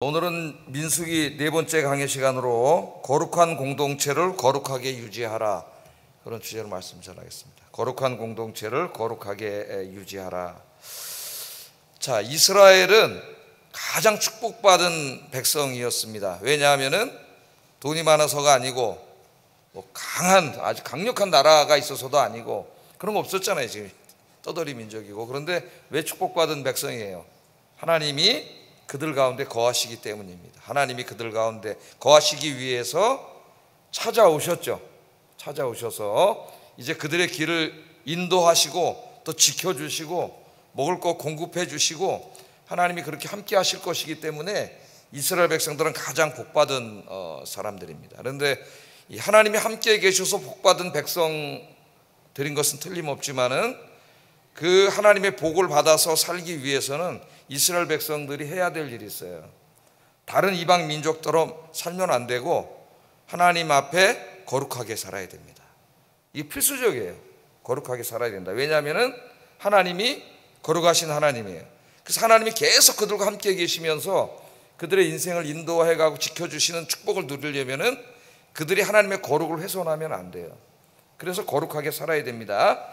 오늘은 민수기 네 번째 강의 시간으로 거룩한 공동체를 거룩하게 유지하라, 그런 주제로 말씀 전하겠습니다. 거룩한 공동체를 거룩하게 유지하라. 자, 이스라엘은 가장 축복받은 백성이었습니다. 왜냐하면은 돈이 많아서가 아니고 강한 아주 강력한 나라가 있어서도 아니고 그런 거 없었잖아요. 지금 떠돌이 민족이고. 그런데 왜 축복받은 백성이에요? 하나님이 그들 가운데 거하시기 때문입니다. 하나님이 그들 가운데 거하시기 위해서 찾아오셨죠. 찾아오셔서 이제 그들의 길을 인도하시고 또 지켜주시고 먹을 것 공급해 주시고 하나님이 그렇게 함께 하실 것이기 때문에 이스라엘 백성들은 가장 복받은 사람들입니다. 그런데 이 하나님이 함께 계셔서 복받은 백성들인 것은 틀림없지만은 그 하나님의 복을 받아서 살기 위해서는 이스라엘 백성들이 해야 될 일이 있어요. 다른 이방 민족처럼 살면 안 되고 하나님 앞에 거룩하게 살아야 됩니다. 이게 필수적이에요. 거룩하게 살아야 된다. 왜냐하면 하나님이 거룩하신 하나님이에요. 그래서 하나님이 계속 그들과 함께 계시면서 그들의 인생을 인도해가고 지켜주시는 축복을 누리려면 그들이 하나님의 거룩을 훼손하면 안 돼요. 그래서 거룩하게 살아야 됩니다.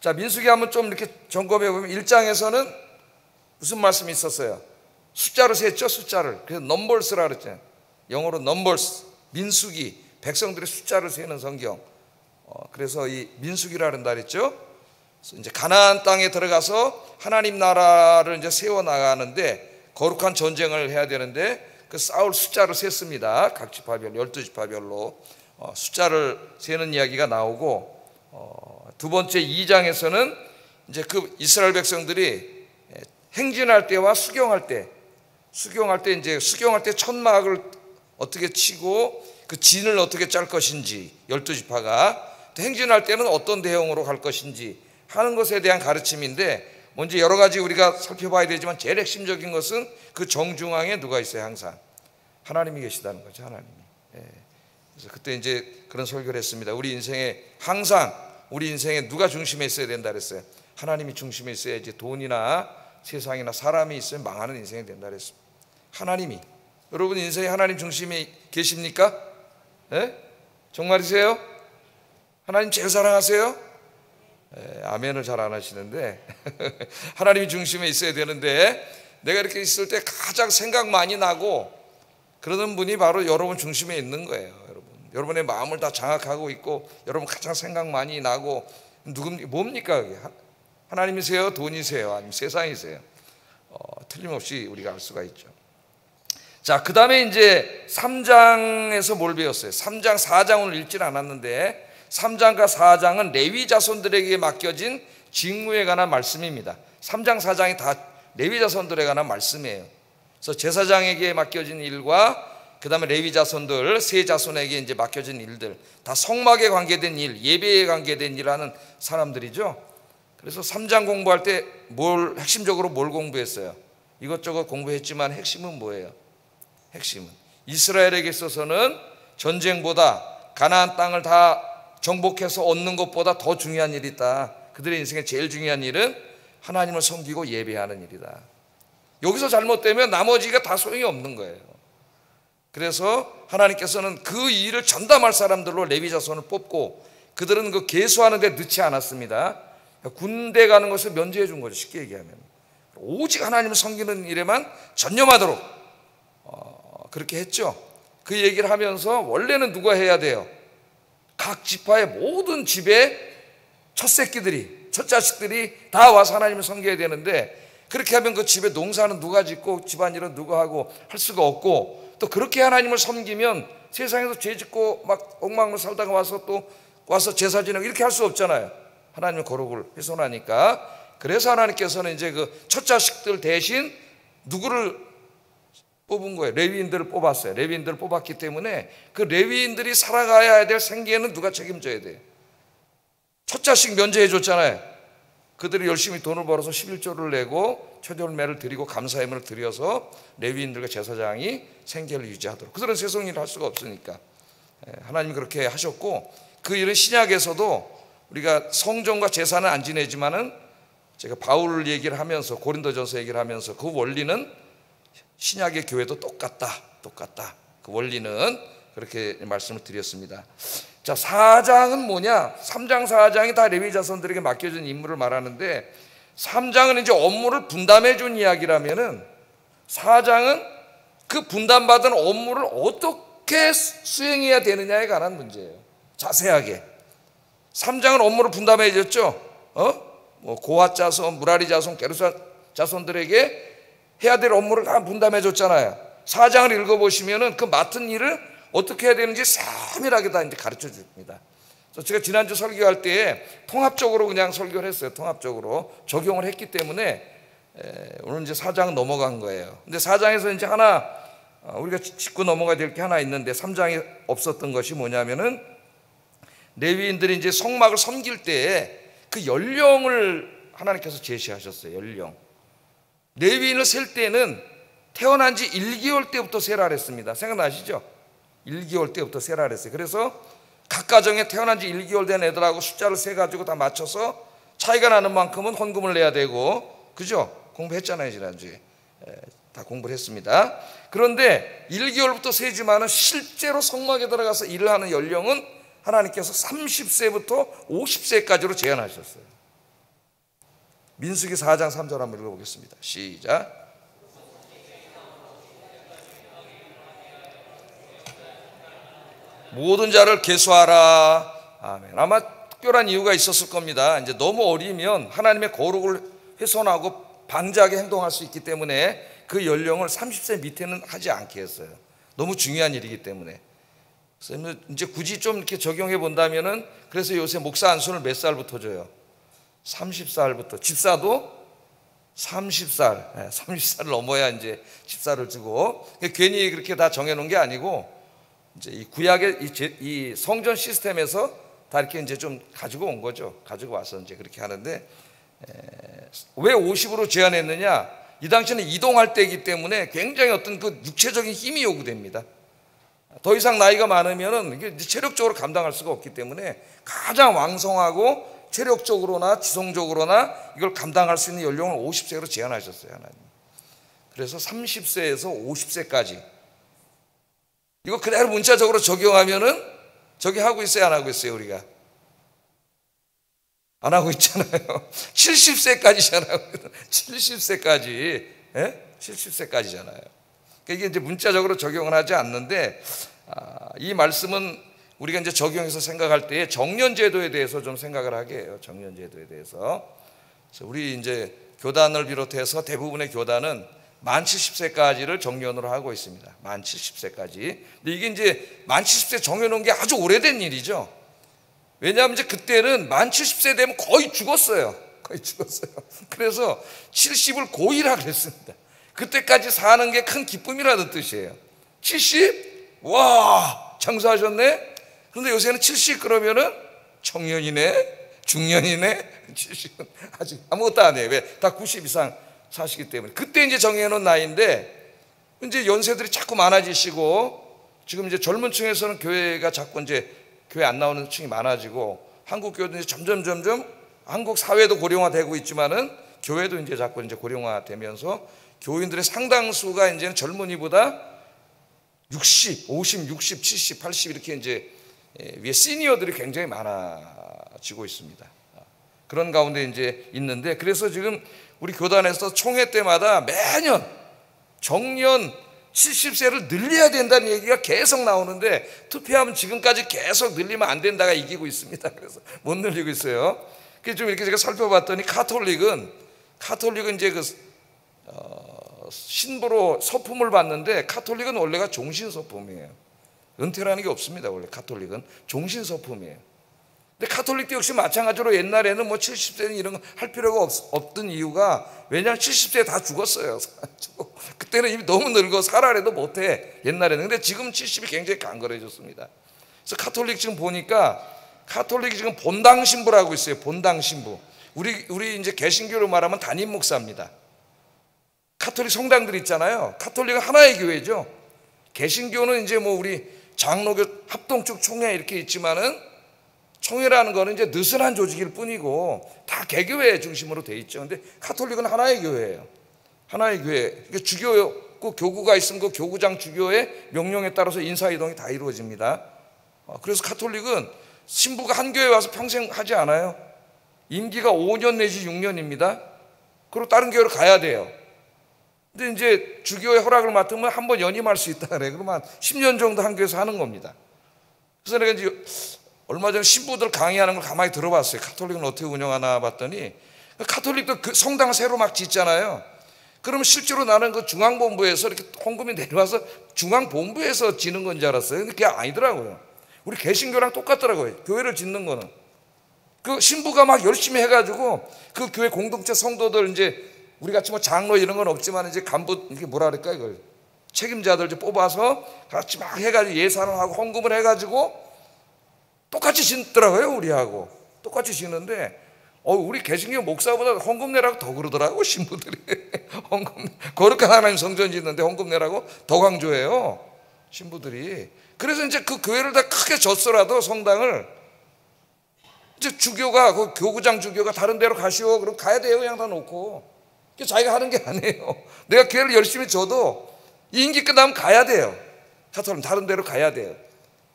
자, 민수기 한번 좀 이렇게 점검해 보면 1장에서는 무슨 말씀이 있었어요? 숫자로 셌죠, 숫자를. 그래서 넘버스라 그랬잖아요. 영어로 넘버스, 민수기, 백성들의 숫자를 세는 성경. 그래서 이 민수기라 그런다 그랬죠. 그래서 이제 가나안 땅에 들어가서 하나님 나라를 이제 세워 나가는데 거룩한 전쟁을 해야 되는데 그 싸울 숫자를 셌습니다. 각 지파별, 12지파별로 숫자를 세는 이야기가 나오고, 두 번째 2장에서는 이제 그 이스라엘 백성들이 행진할 때와 수경할 때 이제 수경할 때 천막을 어떻게 치고 그 진을 어떻게 짤 것인지 12지파가, 또 행진할 때는 어떤 대형으로 갈 것인지 하는 것에 대한 가르침인데, 먼저 여러 가지 우리가 살펴봐야 되지만 제일 핵심적인 것은 그 정중앙에 누가 있어요? 항상 하나님이 계시다는 거죠. 하나님이. 그래서 그때 이제 그런 설교를 했습니다. 우리 인생에 항상 우리 인생에 누가 중심에 있어야 된다 그랬어요? 하나님이 중심에 있어야지 돈이나 세상이나 사람이 있으면 망하는 인생이 된다 그랬습니다. 하나님이. 여러분 인생에 하나님 중심에 계십니까? 네? 정말이세요? 하나님 제일 사랑하세요? 아멘을 잘 안 하시는데 하나님이 중심에 있어야 되는데, 내가 이렇게 있을 때 가장 생각 많이 나고 그러는 분이 바로 여러분 중심에 있는 거예요. 여러분의 마음을 다 장악하고 있고 여러분 가장 생각 많이 나고 뭡니까 그게? 하나님이세요? 돈이세요? 아니면 세상이세요? 틀림없이 우리가 알 수가 있죠. 자, 그 다음에 이제 3장에서 뭘 배웠어요? 3장, 4장 오늘 읽지는 않았는데 3장과 4장은 레위 자손들에게 맡겨진 직무에 관한 말씀입니다. 3장, 4장이 다 레위 자손들에 관한 말씀이에요. 그래서 제사장에게 맡겨진 일과 그 다음에 레위 자손들, 세 자손에게 이제 맡겨진 일들, 다 성막에 관계된 일, 예배에 관계된 일 하는 사람들이죠. 그래서 3장 공부할 때 핵심적으로 뭘 공부했어요? 이것저것 공부했지만 핵심은 뭐예요? 핵심은 이스라엘에게 있어서는 전쟁보다 가나안 땅을 다 정복해서 얻는 것보다 더 중요한 일이 있다. 그들의 인생에 제일 중요한 일은 하나님을 섬기고 예배하는 일이다. 여기서 잘못되면 나머지가 다 소용이 없는 거예요. 그래서 하나님께서는 그 일을 전담할 사람들로 레위 자손을 뽑고 그들은 그 계수하는 데 넣지 않았습니다. 군대 가는 것을 면제해 준 거죠. 쉽게 얘기하면 오직 하나님을 섬기는 일에만 전념하도록 그렇게 했죠. 그 얘기를 하면서 원래는 누가 해야 돼요? 각 지파의 모든 집에 첫 새끼들이, 첫 자식들이 다 와서 하나님을 섬겨야 되는데, 그렇게 하면 그 집에 농사는 누가 짓고 집안일은 누가 하고 할 수가 없고, 또 그렇게 하나님을 섬기면 세상에서 죄 짓고 막 엉망으로 살다가 와서 제사 지내고 이렇게 할 수 없잖아요. 하나님의 거룩을 훼손하니까. 그래서 하나님께서는 이제 그 첫 자식들 대신 누구를 뽑은 거예요? 레위인들을 뽑았어요. 레위인들을 뽑았기 때문에 그 레위인들이 살아가야 될 생계는 누가 책임져야 돼요? 첫 자식 면제해 줬잖아요. 그들이 열심히 돈을 벌어서 11조를 내고 초절매를 드리고 감사함을 드려서 레위인들과 제사장이 생계를 유지하도록. 그들은 세상 일을 할 수가 없으니까 하나님이 그렇게 하셨고, 그 일은 신약에서도 우리가 성전과 제사는 안 지내지만은 제가 바울 얘기를 하면서 고린도전서 얘기를 하면서 그 원리는 신약의 교회도 똑같다. 그 원리는 그렇게 말씀을 드렸습니다. 자, 4장은 뭐냐? 3장 4장이 다 레위 자손들에게 맡겨진 임무를 말하는데 3장은 이제 업무를 분담해 준 이야기라면은 4장은 그 분담받은 업무를 어떻게 수행해야 되느냐에 관한 문제예요. 자세하게. 3장은 업무를 분담해 줬죠. 뭐 고핫 자손, 무라리 자손, 게르사 자손들에게 해야 될 업무를 다 분담해 줬잖아요. 4장을 읽어보시면은 그 맡은 일을 어떻게 해야 되는지 세밀하게 다 이제 가르쳐 줍니다. 그래서 제가 지난주 설교할 때 통합적으로 그냥 설교를 했어요. 통합적으로 적용을 했기 때문에 오늘 이제 4장 넘어간 거예요. 근데 4장에서 이제 하나 우리가 짚고 넘어가야 될 게 하나 있는데 3장에 없었던 것이 뭐냐면은 레위인들이 이제 성막을 섬길 때에 그 연령을 하나님께서 제시하셨어요. 연령. 레위인을 셀 때는 태어난 지 1개월 때부터 세라 했습니다. 생각나시죠? 1개월 때부터 세라 했어요. 그래서 각 가정에 태어난 지 1개월 된 애들하고 숫자를 세가지고 다 맞춰서 차이가 나는 만큼은 헌금을 내야 되고, 그죠? 공부했잖아요, 지난주에. 다 공부를 했습니다. 그런데 1개월부터 세지만은 실제로 성막에 들어가서 일을 하는 연령은 하나님께서 30세부터 50세까지로 제한하셨어요. 민수기 4장 3절 한번 읽어보겠습니다. 시작. 모든 자를 계수하라. 아멘. 아마 특별한 이유가 있었을 겁니다. 이제 너무 어리면 하나님의 거룩을 훼손하고 방자하게 행동할 수 있기 때문에 그 연령을 30세 밑에는 하지 않게 했어요. 너무 중요한 일이기 때문에. 그래서 이제 굳이 좀 이렇게 적용해 본다면은, 그래서 요새 목사 안수를 몇 살부터 줘요? 30살부터. 집사도 30살. 30살을 넘어야 이제 집사를 주고. 괜히 그렇게 다 정해놓은 게 아니고, 이제 이 구약의 이 성전 시스템에서 다 이렇게 이제 좀 가지고 온 거죠. 가지고 와서 이제 그렇게 하는데, 왜 50으로 제한했느냐? 이 당시는 이동할 때이기 때문에 굉장히 어떤 그 육체적인 힘이 요구됩니다. 더 이상 나이가 많으면은 이게 체력적으로 감당할 수가 없기 때문에 가장 왕성하고 체력적으로나 지성적으로나 이걸 감당할 수 있는 연령을 50세로 제한하셨어요, 하나님. 그래서 30세에서 50세까지. 이거 그대로 문자적으로 적용하면은 저기 하고 있어요, 안 하고 있어요, 우리가? 안 하고 있잖아요. 70세까지잖아요. 70세까지. 예? 70세까지잖아요. 이게 이제 문자적으로 적용을 하지 않는데, 이 말씀은 우리가 이제 적용해서 생각할 때 정년제도에 대해서 좀 생각을 하게 해요. 정년제도에 대해서. 그래서 우리 이제 교단을 비롯해서 대부분의 교단은 만 70세까지를 정년으로 하고 있습니다. 만 70세까지. 근데 이게 이제 만 70세 정해놓은 게 아주 오래된 일이죠. 왜냐하면 이제 그때는 만 70세 되면 거의 죽었어요. 거의 죽었어요. 그래서 70을 고이라 그랬습니다. 그때까지 사는 게 큰 기쁨이라는 뜻이에요. 70? 와, 장수하셨네? 그런데 요새는 70 그러면은 청년이네? 중년이네? 70은 아직 아무것도 안 해요. 왜? 다 90 이상 사시기 때문에. 그때 이제 정해놓은 나이인데, 이제 연세들이 자꾸 많아지시고, 지금 이제 젊은 층에서는 교회가 자꾸 이제 교회 안 나오는 층이 많아지고, 한국 교회도 이제 점점 한국 사회도 고령화되고 있지만은 교회도 이제 자꾸 이제 고령화되면서 교인들의 상당수가 이제는 젊은이보다 60, 50, 60, 70, 80 이렇게 이제 위에 시니어들이 굉장히 많아지고 있습니다. 그런 가운데 이제 있는데, 그래서 지금 우리 교단에서 총회 때마다 매년 정년 70세를 늘려야 된다는 얘기가 계속 나오는데, 투표하면 지금까지 계속 늘리면 안 된다가 이기고 있습니다. 그래서 못 늘리고 있어요. 그래서 좀 이렇게 제가 살펴봤더니 카톨릭은 이제 그 신부로 서품을 받는데, 카톨릭은 원래가 종신서품이에요. 은퇴라는 게 없습니다. 원래 카톨릭은 종신서품이에요. 근데 카톨릭도 역시 마찬가지로 옛날에는 뭐 70세는 이런 거 할 필요가 없던 이유가, 왜냐하면 70세에 다 죽었어요. 그때는 이미 너무 늙어 살아래도 못해, 옛날에는. 근데 지금 70이 굉장히 강건해졌습니다. 그래서 카톨릭 지금 보니까, 카톨릭이 지금 본당 신부라고 있어요. 본당 신부. 우리 이제 개신교로 말하면 담임 목사입니다. 카톨릭 성당들 있잖아요. 카톨릭은 하나의 교회죠. 개신교는 이제 뭐 우리 장로교 합동축 총회 이렇게 있지만은, 총회라는 거는 이제 느슨한 조직일 뿐이고 다 개교회 중심으로 돼 있죠. 근데 카톨릭은 하나의 교회예요. 하나의 교회. 주교 그 교구가 있으면 그 교구장 주교의 명령에 따라서 인사이동이 다 이루어집니다. 그래서 가톨릭은 신부가 한 교회에 와서 평생 하지 않아요. 임기가 5년 내지 6년입니다. 그리고 다른 교회로 가야 돼요. 근데 이제 주교의 허락을 맡으면 한 번 연임할 수 있다 그래. 그러면 한 10년 정도 한 교회에서 하는 겁니다. 그래서 내가 이제 얼마 전에 신부들 강의하는 걸 가만히 들어봤어요. 가톨릭은 어떻게 운영하나 봤더니, 가톨릭도 그 성당 새로 막 짓잖아요. 그러면 실제로 나는 그 중앙본부에서 이렇게 헌금이 내려와서 중앙본부에서 짓는 건 줄 알았어요. 근데 그게 아니더라고요. 우리 개신교랑 똑같더라고요. 교회를 짓는 거는 그 신부가 막 열심히 해가지고 그 교회 공동체 성도들, 이제 우리 같이 뭐 장로 이런 건 없지만 이제 간부, 이게 뭐라 그럴까, 이걸 책임자들 이제 뽑아서 같이 막 해가지고 예산을 하고 헌금을 해가지고 똑같이 짓더라고요. 우리하고 똑같이 짓는데 우리 개신교 목사보다 헌금 내라고 더 그러더라고, 신부들이. 헌금, 거룩한 하나님 성전 짓는데 헌금 내라고 더 강조해요, 신부들이. 그래서 이제 그 교회를 다 크게 졌더라도 성당을, 이제 주교가, 그 교구장 주교가 다른 데로 가시오. 그럼 가야 돼요. 그냥 다 놓고. 자기가 하는 게 아니에요. 내가 교회를 열심히 줘도 임기 끝나면 가야 돼요. 가톨릭 다른 데로 가야 돼요.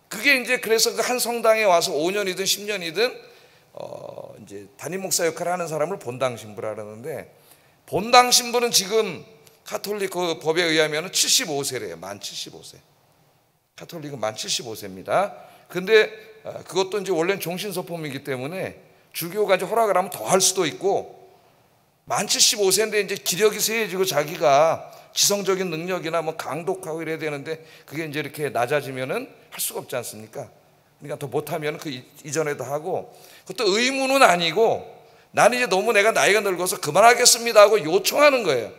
그게 이제, 그래서 그 한 성당에 와서 5년이든 10년이든 이제 담임 목사 역할을 하는 사람을 본당 신부라 그러는데, 본당 신부는 지금 가톨릭 그 법에 의하면 75세래요. 만 75세. 가톨릭은 만 75세입니다. 근데 그것도 이제 원래는 종신서품이기 때문에 주교가 이제 허락을 하면 더 할 수도 있고, 만 75세인데 이제 기력이 세해지고 자기가 지성적인 능력이나 뭐 강독하고 이래야 되는데 그게 이제 이렇게 낮아지면은 할 수가 없지 않습니까? 그러니까 더 못하면 그 이전에도 하고, 그것도 의무는 아니고 나는 이제 너무 내가 나이가 늙어서 그만하겠습니다 하고 요청하는 거예요.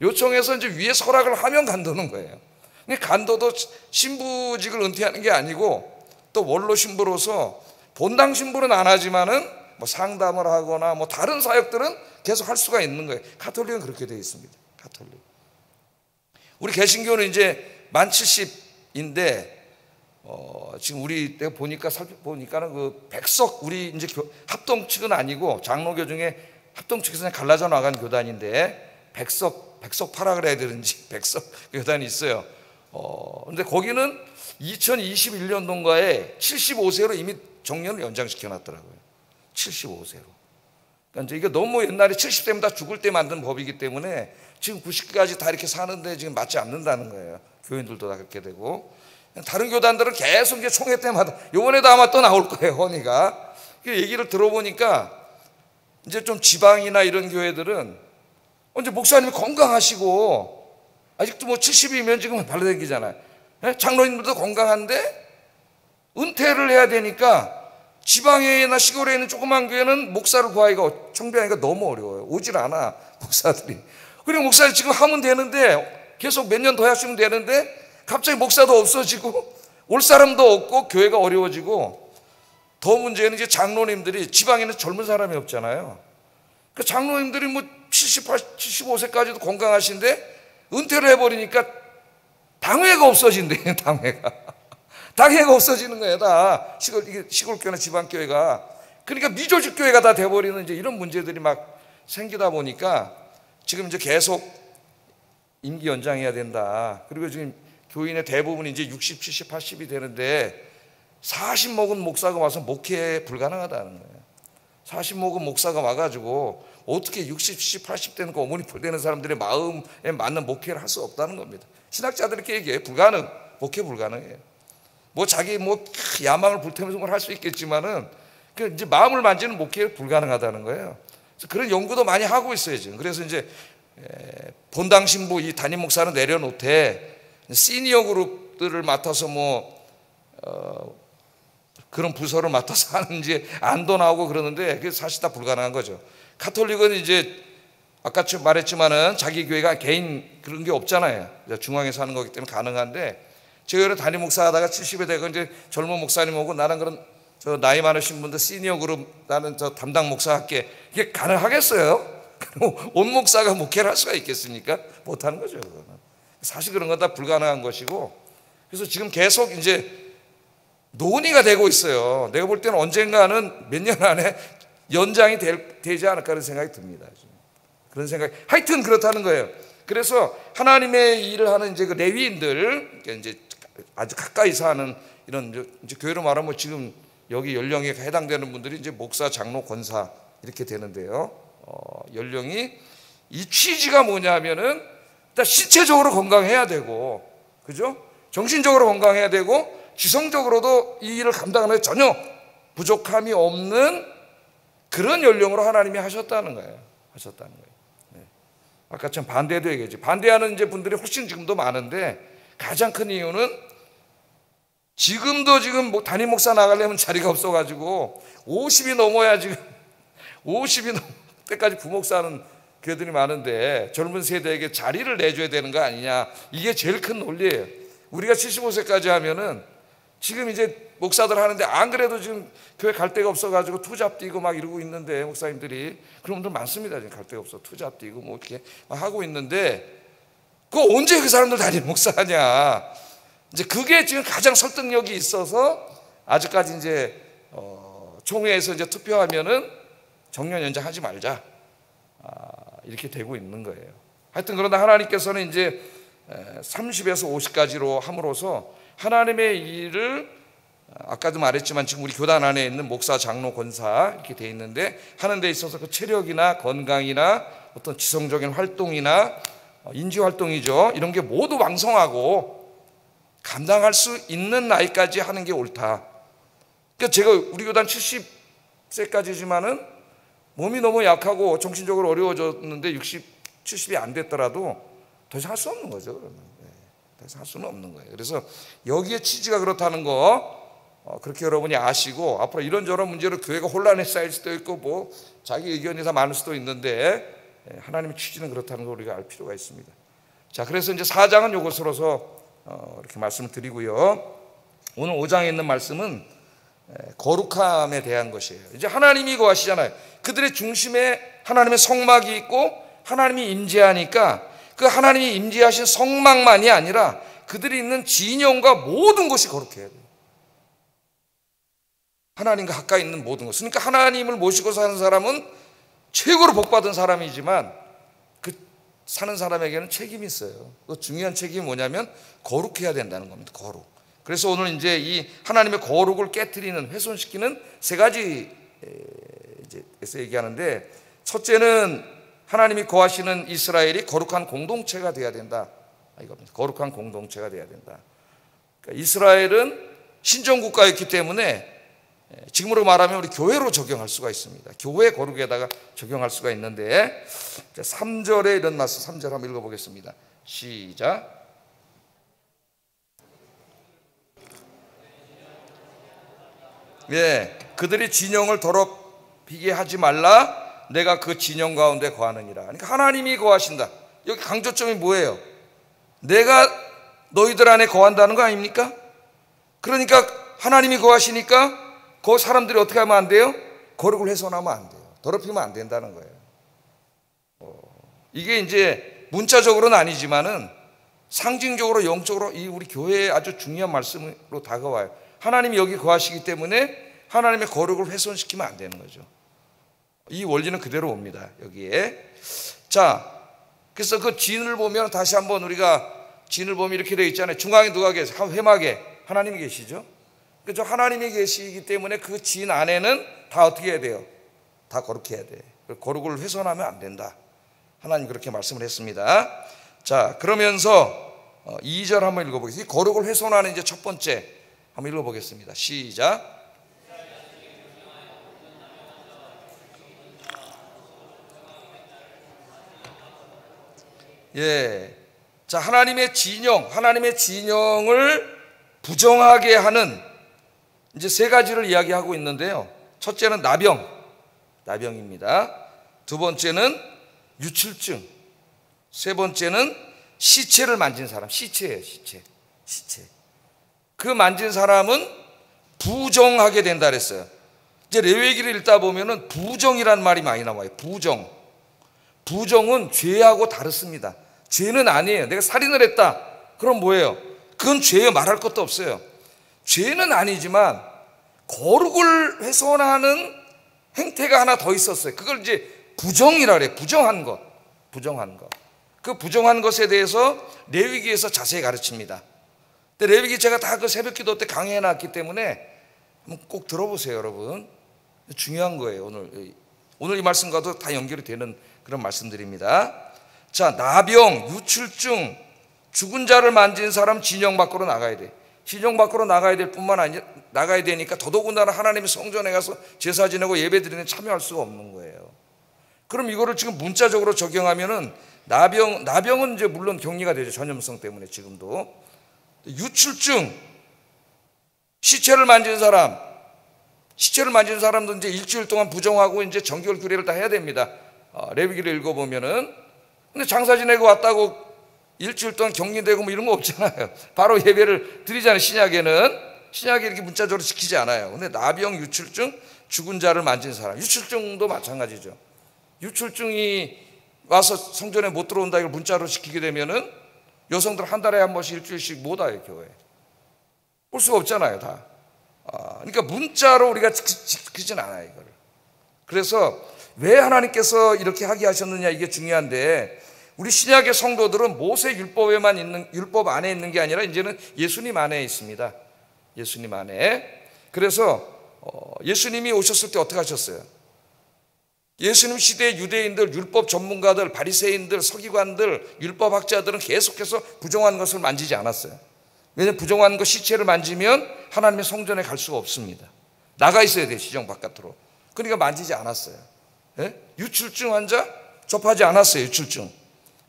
요청해서 이제 위에서 허락을 하면 간도는 거예요. 근데 간도도 신부직을 은퇴하는 게 아니고 또 원로 신부로서, 본당 신부는 안 하지만은 뭐 상담을 하거나 뭐 다른 사역들은 계속 할 수가 있는 거예요. 가톨릭은 그렇게 되어 있습니다. 가톨릭. 우리 개신교는 이제 만 70인데 지금 우리 내가 보니까 살펴보니까는 그 백석, 우리 이제 합동 측은 아니고 장로교 중에 합동 측에서 갈라져 나간 교단인데 백석파라 그래야 되는지 백석 교단이 있어요. 근데 거기는 2021년도인가에 75세로 이미 정년을 연장시켜 놨더라고요. 75세로. 그러니까 이게 너무 옛날에 70세면 다 죽을 때 만든 법이기 때문에 지금 90까지 다 이렇게 사는데 지금 맞지 않는다는 거예요. 교인들도 다 그렇게 되고. 다른 교단들은 계속 이제 총회 때마다, 요번에도 아마 또 나올 거예요, 헌의가. 그 얘기를 들어보니까 이제 좀 지방이나 이런 교회들은 이제 목사님이 건강하시고 아직도 뭐 70이면 지금 발라다니잖아요. 장로님들도 건강한데 은퇴를 해야 되니까 지방에나 시골에 있는 조그만 교회는 목사를 구하기가, 청비하기가 너무 어려워요. 오질 않아, 목사들이. 그리고 목사님 지금 하면 되는데, 계속 몇 년 더 하시면 되는데 갑자기 목사도 없어지고 올 사람도 없고 교회가 어려워지고, 더 문제는 이제 장로님들이, 지방에는 젊은 사람이 없잖아요. 그 장로님들이 뭐 75세까지도 건강하신데 은퇴를 해버리니까 당회가 없어진대. 당회가 없어지는 거예요. 다 시골 교회나 지방 교회가. 그러니까 미조직 교회가 다 돼버리는 이제 이런 문제들이 막 생기다 보니까 지금 이제 계속 임기 연장해야 된다. 그리고 지금 교인의 대부분이 이제 60, 70, 80이 되는데 40 먹은 목사가 와서 목회 불가능하다는 거예요. 40 먹은 목사가 와가지고 어떻게 60, 70, 80 되는 거 어머니풀 되는 사람들의 마음에 맞는 목회를 할 수 없다는 겁니다. 신학자들이 이렇게 얘기해요. 목회 불가능해요. 뭐 자기 뭐 야망을 불태우면서 뭘 할 수 있겠지만은 그 이제 마음을 만지는 목회 불가능하다는 거예요. 그래서 그런 연구도 많이 하고 있어요 지금. 그래서 이제 본당 신부 이 담임 목사는 내려놓되 시니어 그룹들을 맡아서 그런 부서를 맡아서 하는지 안도 나오고 그러는데 그게 사실 다 불가능한 거죠. 가톨릭은 이제 아까 말했지만은 자기 교회가 개인 그런 게 없잖아요. 중앙에서 하는 거기 때문에 가능한데, 저희는 담임 목사 하다가 70에 되고 이제 젊은 목사님 오고 나는 그런 저 나이 많으신 분들 시니어 그룹 나는 저 담당 목사 할게, 이게 가능하겠어요? 온 목사가 목회를 할 수가 있겠습니까? 못하는 거죠. 그거는. 사실 그런 건 다 불가능한 것이고, 그래서 지금 계속 이제 논의가 되고 있어요. 내가 볼 때는 언젠가는 몇 년 안에 연장이 되지 않을까 하는 생각이 듭니다. 그런 생각. 하여튼 그렇다는 거예요. 그래서 하나님의 일을 하는 이제 그 레위인들, 이제 아주 가까이서 하는 이런 이제 교회로 말하면 지금 여기 연령에 해당되는 분들이 이제 목사, 장로, 권사 이렇게 되는데요. 연령이 이 취지가 뭐냐면은 일단 신체적으로 건강해야 되고, 그죠? 정신적으로 건강해야 되고, 지성적으로도 이 일을 감당하는 전혀 부족함이 없는 그런 연령으로 하나님이 하셨다는 거예요. 하셨다는 거예요. 네. 아까처럼 반대도 얘기했지. 반대하는 이제 분들이 훨씬 지금도 많은데, 가장 큰 이유는 지금도 뭐 담임 목사 나가려면 자리가 없어가지고 50이 넘어야 지금 50이 넘을 때까지 부목사하는 교회들이 많은데 젊은 세대에게 자리를 내줘야 되는 거 아니냐. 이게 제일 큰 논리예요. 우리가 75세까지 하면은 지금 이제 목사들 하는데 안 그래도 지금 교회 갈 데가 없어가지고 투잡 뛰고 막 이러고 있는데, 목사님들이 그런 분들 많습니다. 지금 갈 데가 없어 투잡 뛰고 뭐 이렇게 막 하고 있는데, 그 언제 그 사람들 담임 목사하냐. 이제 그게 지금 가장 설득력이 있어서 아직까지 이제 총회에서 이제 투표하면은 정년 연장하지 말자, 이렇게 되고 있는 거예요. 하여튼 그러나 하나님께서는 이제 30에서 50까지로 함으로써 하나님의 일을 아까도 말했지만 지금 우리 교단 안에 있는 목사, 장로, 권사 이렇게 돼 있는데 하는 데 있어서 그 체력이나 건강이나 어떤 지성적인 활동이나 인지 활동이죠, 이런 게 모두 왕성하고 감당할 수 있는 나이까지 하는 게 옳다. 그러니까 제가 우리 교단 70세까지지만은 몸이 너무 약하고 정신적으로 어려워졌는데 60, 70이 안 됐더라도 더 이상 할 수 없는 거죠. 그러면 더 이상 할 수는 없는 거예요. 그래서 여기에 취지가 그렇다는 거 그렇게 여러분이 아시고, 앞으로 이런저런 문제로 교회가 혼란에 쌓일 수도 있고 뭐 자기 의견이 다 많을 수도 있는데 하나님의 취지는 그렇다는 걸 우리가 알 필요가 있습니다. 자, 그래서 이제 4장은 요것으로서 이렇게 말씀을 드리고요. 오늘 5장에 있는 말씀은 거룩함에 대한 것이에요. 이제 하나님이 거하시잖아요. 그들의 중심에 하나님의 성막이 있고 하나님이 임재하니까 그 하나님이 임재하신 성막만이 아니라 그들이 있는 진영과 모든 것이 거룩해야 돼요. 하나님과 가까이 있는 모든 것. 그러니까 하나님을 모시고 사는 사람은 최고로 복받은 사람이지만 그 사는 사람에게는 책임이 있어요. 그 중요한 책임이 뭐냐면 거룩해야 된다는 겁니다. 거룩. 그래서 오늘 이제 이 하나님의 거룩을 깨트리는, 훼손시키는 세 가지 에서 얘기하는데, 첫째는 하나님이 거하시는 이스라엘이 거룩한 공동체가 되어야 된다, 이겁니다. 거룩한 공동체가 되어야 된다. 그러니까 이스라엘은 신정국가였기 때문에 지금으로 말하면 우리 교회로 적용할 수가 있습니다. 교회 거룩에다가 적용할 수가 있는데, 3절에 이런 말씀, 3절 한번 읽어보겠습니다. 시작. 그들이 진영을 더럽히게 하지 말라. 내가 그 진영 가운데 거하느니라. 그러니까 하나님이 거하신다. 여기 강조점이 뭐예요? 내가 너희들 안에 거한다는 거 아닙니까? 그러니까 하나님이 거하시니까 그 사람들이 어떻게 하면 안 돼요? 거룩을 훼손하면 안 돼요. 더럽히면 안 된다는 거예요. 이게 이제 문자적으로는 아니지만은 상징적으로, 영적으로 이 우리 교회에 아주 중요한 말씀으로 다가와요. 하나님이 여기 거하시기 때문에 하나님의 거룩을 훼손시키면 안 되는 거죠. 이 원리는 그대로 옵니다, 여기에. 자, 그래서 그 진을 보면 다시 한번 우리가 진을 보면 이렇게 되어 있잖아요. 중앙에 누가 계세요? 회막에 하나님이 계시죠. 그죠? 하나님이 계시기 때문에 그 진 안에는 다 어떻게 해야 돼요? 다 거룩해야 돼. 거룩을 훼손하면 안 된다. 하나님 그렇게 말씀을 했습니다. 자, 그러면서 2절 한번 읽어보겠습니다. 거룩을 훼손하는 이제 첫 번째 한번 읽어보겠습니다. 시작. 자, 하나님의 진영을 부정하게 하는 이제 세 가지를 이야기하고 있는데요. 첫째는 나병입니다. 두 번째는 유출증, 세 번째는 시체를 만진 사람. 시체예요. 시체. 그 만진 사람은 부정하게 된다 그랬어요. 이제 레위기를 읽다 보면은 부정이란 말이 많이 나와요. 부정은 죄하고 다릅니다. 죄는 아니에요. 내가 살인을 했다, 그럼 뭐예요? 그건 죄예요. 말할 것도 없어요. 죄는 아니지만 거룩을 훼손하는 행태가 하나 더 있었어요. 그걸 이제 부정이라 그래요. 부정한 것. 그 부정한 것에 대해서 레위기에서 자세히 가르칩니다. 근데 레위기 제가 다 그 새벽기도 때 강의해 놨기 때문에 한번 꼭 들어보세요, 여러분. 중요한 거예요. 오늘 이 말씀과도 다 연결이 되는 그런 말씀들입니다. 자, 나병, 유출증, 죽은 자를 만진 사람 진영 밖으로 나가야 돼. 진영 밖으로 나가야 될 뿐만 아니라 나가야 되니까 더더군다나 하나님의 성전에 가서 제사 지내고 예배 드리는 참여할 수가 없는 거예요. 그럼 이거를 지금 문자적으로 적용하면은 나병은 이제 물론 격리가 되죠. 전염성 때문에 지금도. 유출증, 시체를 만진 사람도 이제 일주일 동안 부정하고 이제 정결 규례를 다 해야 됩니다. 레위기를 읽어보면은. 근데 장사 지내고 왔다고 일주일 동안 격리되고 뭐 이런 거 없잖아요. 바로 예배를 드리잖아요. 신약에 이렇게 문자적으로 지키지 않아요. 근데 나병, 유출증, 죽은 자를 만진 사람, 유출증도 마찬가지죠. 유출증이 와서 성전에 못 들어온다 이걸 문자로 지키게 되면은 여성들 한 달에 한 번씩 일주일씩 못 와요, 교회에. 볼 수가 없잖아요, 다. 그러니까 문자로 우리가 지키진 않아요, 이거를. 그래서 왜 하나님께서 이렇게 하게 하셨느냐, 이게 중요한데, 우리 신약의 성도들은 모세 율법 안에 있는 게 아니라 이제는 예수님 안에 있습니다. 예수님 안에. 그래서 예수님이 오셨을 때 어떻게 하셨어요? 예수님 시대의 유대인들, 율법 전문가들, 바리새인들, 서기관들, 율법학자들은 계속해서 부정한 것을 만지지 않았어요. 왜냐하면 부정한 것 시체를 만지면 하나님의 성전에 갈 수가 없습니다. 나가 있어야 돼요, 시정 바깥으로. 그러니까 만지지 않았어요. 예? 유출증 환자 접하지 않았어요, 유출증.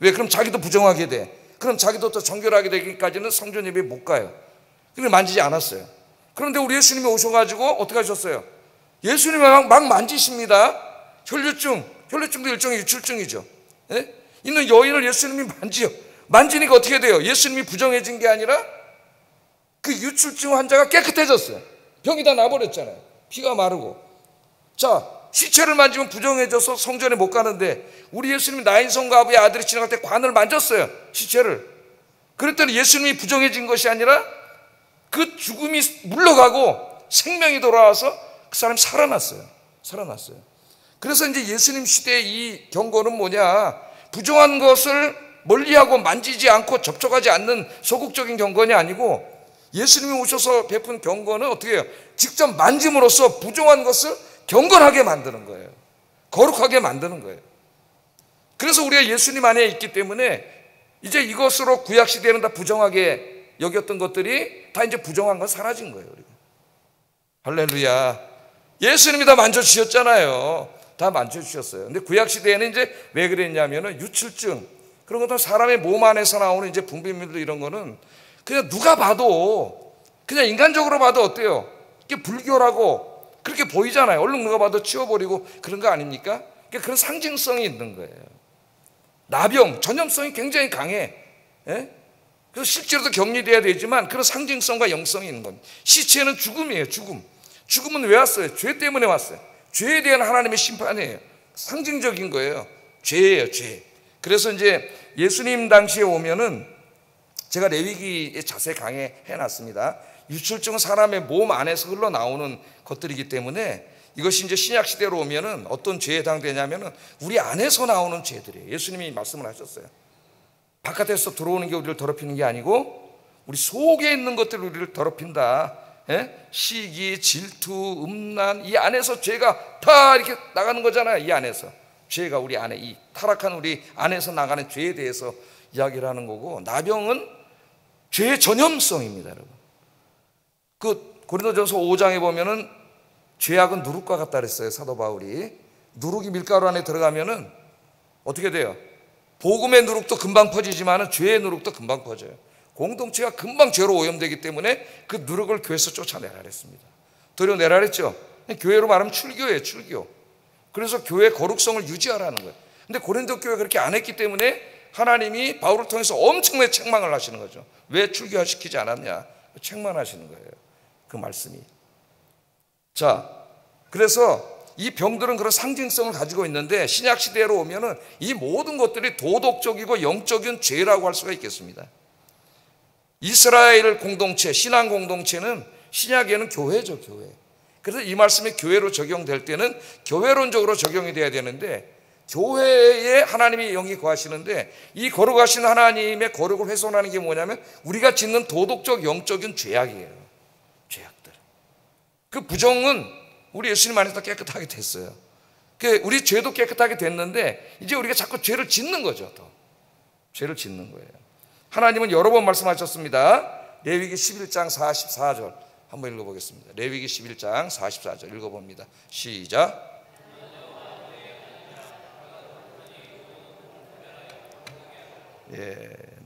왜? 그럼 자기도 부정하게 돼. 그럼 자기도 또 정결하게 되기까지는 성전 예배에 못 가요. 그러니까 만지지 않았어요. 그런데 우리 예수님이 오셔가지고 어떻게 하셨어요? 예수님이 막 만지십니다. 혈류증도 일종의 유출증이죠. 예? 있는 여인을 예수님이 만지니까 어떻게 돼요? 예수님이 부정해진 게 아니라 그 유출증 환자가 깨끗해졌어요. 병이 다 나버렸잖아요. 피가 마르고. 자, 시체를 만지면 부정해져서 성전에 못 가는데 우리 예수님이 나인성 과부의 아들이 지나갈 때 관을 만졌어요, 시체를. 그랬더니 예수님이 부정해진 것이 아니라 그 죽음이 물러가고 생명이 돌아와서 그 사람이 살아났어요. 그래서 이제 예수님 시대의 이 경고는 뭐냐, 부정한 것을 멀리하고 만지지 않고 접촉하지 않는 소극적인 경건이 아니고, 예수님이 오셔서 베푼 경건은 어떻게 해요? 직접 만짐으로써 부정한 것을 경건하게 만드는 거예요. 거룩하게 만드는 거예요. 그래서 우리가 예수님 안에 있기 때문에 이제 이것으로 구약시대에는 다 부정하게 여겼던 것들이 다 이제 부정한 건 사라진 거예요, 우리가. 할렐루야. 예수님이 다 만져주셨잖아요. 다 만져주셨어요. 근데 구약시대에는 이제 왜 그랬냐면은 유출증, 그런 것도 사람의 몸 안에서 나오는 이제 분비물들, 이런 거는 그냥 누가 봐도, 그냥 인간적으로 봐도 어때요? 이게 불결하고 그렇게 보이잖아요. 얼른 누가 봐도 치워버리고 그런 거 아닙니까? 그러니까 그런 상징성이 있는 거예요. 나병, 전염성이 굉장히 강해. 예? 그래서 실제로도 격리돼야 되지만 그런 상징성과 영성이 있는 겁니다. 시체는 죽음이에요, 죽음. 죽음은 왜 왔어요? 죄 때문에 왔어요. 죄에 대한 하나님의 심판이에요. 상징적인 거예요. 죄예요, 죄. 그래서 이제 예수님 당시에 오면은, 제가 레위기에 자세히 강의해 놨습니다. 유출증은 사람의 몸 안에서 흘러나오는 것들이기 때문에 이것이 이제 신약 시대로 오면은 어떤 죄에 해당되냐면은 우리 안에서 나오는 죄들이에요. 예수님이 말씀을 하셨어요. 바깥에서 들어오는 게 우리를 더럽히는 게 아니고 우리 속에 있는 것들이 우리를 더럽힌다. 예? 시기, 질투, 음란, 이 안에서 죄가 다 이렇게 나가는 거잖아요. 이 안에서 죄가 우리 안에, 이 타락한 우리 안에서 나가는 죄에 대해서 이야기를 하는 거고, 나병은 죄의 전염성입니다, 여러분. 그 고린도전서 5장에 보면은 죄악은 누룩과 같다 그랬어요, 사도 바울이. 누룩이 밀가루 안에 들어가면은 어떻게 돼요? 복음의 누룩도 금방 퍼지지만 죄의 누룩도 금방 퍼져요. 공동체가 금방 죄로 오염되기 때문에 그 누룩을 교회에서 쫓아내라 그랬습니다. 도려내라 그랬죠. 교회로 말하면 출교예요, 출교. 그래서 교회의 거룩성을 유지하라는 거예요. 근데 고린도 교회가 그렇게 안 했기 때문에 하나님이 바울을 통해서 엄청나게 책망을 하시는 거죠. 왜 출교시키지 않았냐, 책망하시는 거예요, 그 말씀이. 자, 그래서 이 병들은 그런 상징성을 가지고 있는데 신약 시대로 오면은 이 모든 것들이 도덕적이고 영적인 죄라고 할 수가 있겠습니다. 이스라엘 공동체, 신앙 공동체는 신약에는 교회죠, 교회. 그래서 이 말씀이 교회로 적용될 때는 교회론적으로 적용이 돼야 되는데 교회에 하나님의 영이 거하시는데, 이 거룩하신 하나님의 거룩을 훼손하는 게 뭐냐면 우리가 짓는 도덕적 영적인 죄악이에요. 죄악들. 그 부정은 우리 예수님 안에서 깨끗하게 됐어요. 우리 죄도 깨끗하게 됐는데 이제 우리가 자꾸 죄를 짓는 거죠. 또 죄를 짓는 거예요. 하나님은 여러 번 말씀하셨습니다. 레위기 11장 44절 한번 읽어보겠습니다. 레위기 11장 44절 읽어봅니다. 시작.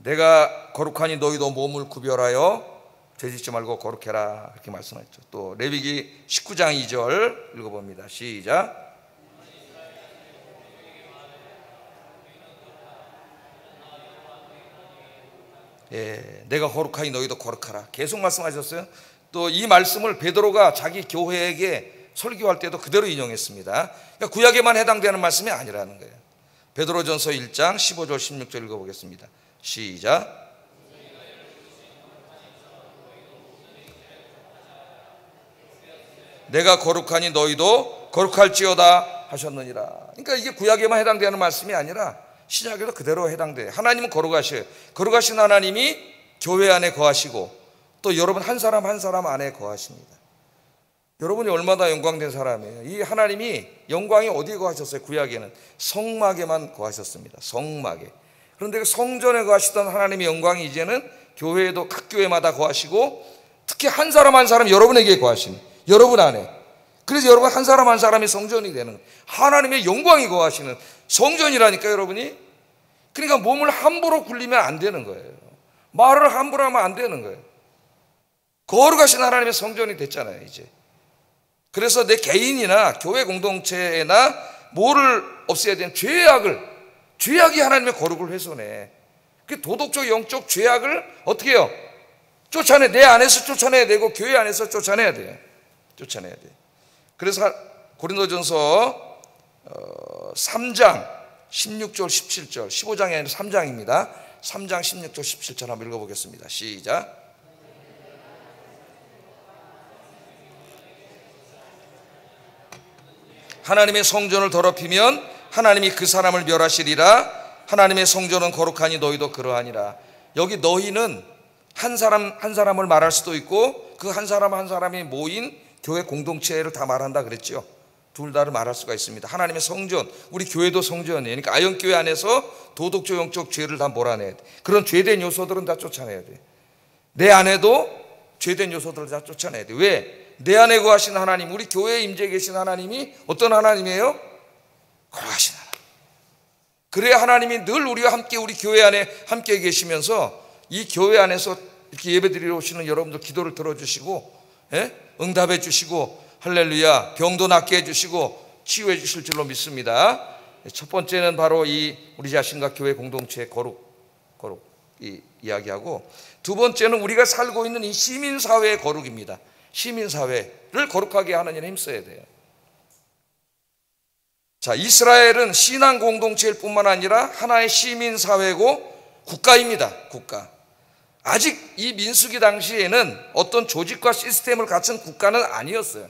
내가 거룩하니 너희도 몸을 구별하여 죄짓지 말고 거룩해라, 그렇게 말씀했죠. 또 레위기 19장 2절 읽어봅니다. 시작. 내가 거룩하니 너희도 거룩하라, 계속 말씀하셨어요. 또 이 말씀을 베드로가 자기 교회에게 설교할 때도 그대로 인용했습니다. 그러니까 구약에만 해당되는 말씀이 아니라는 거예요. 베드로전서 1장 15절 16절 읽어보겠습니다. 시작. 내가 거룩하니 너희도 거룩할지어다 하셨느니라. 그러니까 이게 구약에만 해당되는 말씀이 아니라 신약에도 그대로 해당돼요. 하나님은 거룩하셔요. 거룩하신 하나님이 교회 안에 거하시고 또 여러분 한 사람 한 사람 안에 거하십니다. 여러분이 얼마나 영광된 사람이에요. 이 하나님이 영광이 어디에 거하셨어요? 구약에는 성막에만 거하셨습니다. 성막에. 그런데 그 성전에 거하시던 하나님의 영광이 이제는 교회에도 각 교회마다 거하시고 특히 한 사람 한 사람 여러분에게 거하십니다. 여러분 안에. 그래서 여러분 한 사람 한 사람이 성전이 되는 거예요. 하나님의 영광이 거하시는 성전이라니까 여러분이. 그러니까 몸을 함부로 굴리면 안 되는 거예요. 말을 함부로 하면 안 되는 거예요. 거룩하신 하나님의 성전이 됐잖아요 이제. 그래서 내 개인이나 교회 공동체나 뭐를 없애야 되는 죄악이 하나님의 거룩을 훼손해. 그 도덕적 영적 죄악을 어떻게 해요? 쫓아내. 내 안에서 쫓아내야 되고 교회 안에서 쫓아내야 돼. 그래서 고린도전서 3장 16절 17절 15장이 아니라 3장입니다 3장 16절 17절 한번 읽어보겠습니다. 시작. 하나님의 성전을 더럽히면 하나님이 그 사람을 멸하시리라. 하나님의 성전은 거룩하니 너희도 그러하니라. 여기 너희는 한 사람 한 사람을 말할 수도 있고 그 한 사람 한 사람이 모인 교회 공동체를 다 말한다 그랬죠. 둘 다를 말할 수가 있습니다. 하나님의 성전, 우리 교회도 성전이에요. 그러니까 아연교회 안에서 도덕적 영적 죄를 다 몰아내야 돼. 그런 죄된 요소들은 다 쫓아내야 돼. 내 안에도 죄된 요소들을 다 쫓아내야 돼. 왜? 내 안에 거하신 하나님, 우리 교회에 임재 계신 하나님이 어떤 하나님이에요? 거룩하신 하나님. 그래야 하나님이 늘 우리와 함께 우리 교회 안에 함께 계시면서 이 교회 안에서 이렇게 예배드리러 오시는 여러분들 기도를 들어주시고 응답해 주시고 할렐루야 병도 낫게 해주시고 치유해 주실 줄로 믿습니다. 첫 번째는 바로 우리 자신과 교회 공동체의 거룩 이야기하고, 두 번째는 우리가 살고 있는 이 시민사회의 거룩입니다. 시민사회를 거룩하게 하는 일에 힘써야 돼요. 자, 이스라엘은 신앙 공동체일 뿐만 아니라 하나의 시민사회고 국가입니다. 국가. 아직 이 민수기 당시에는 어떤 조직과 시스템을 갖춘 국가는 아니었어요.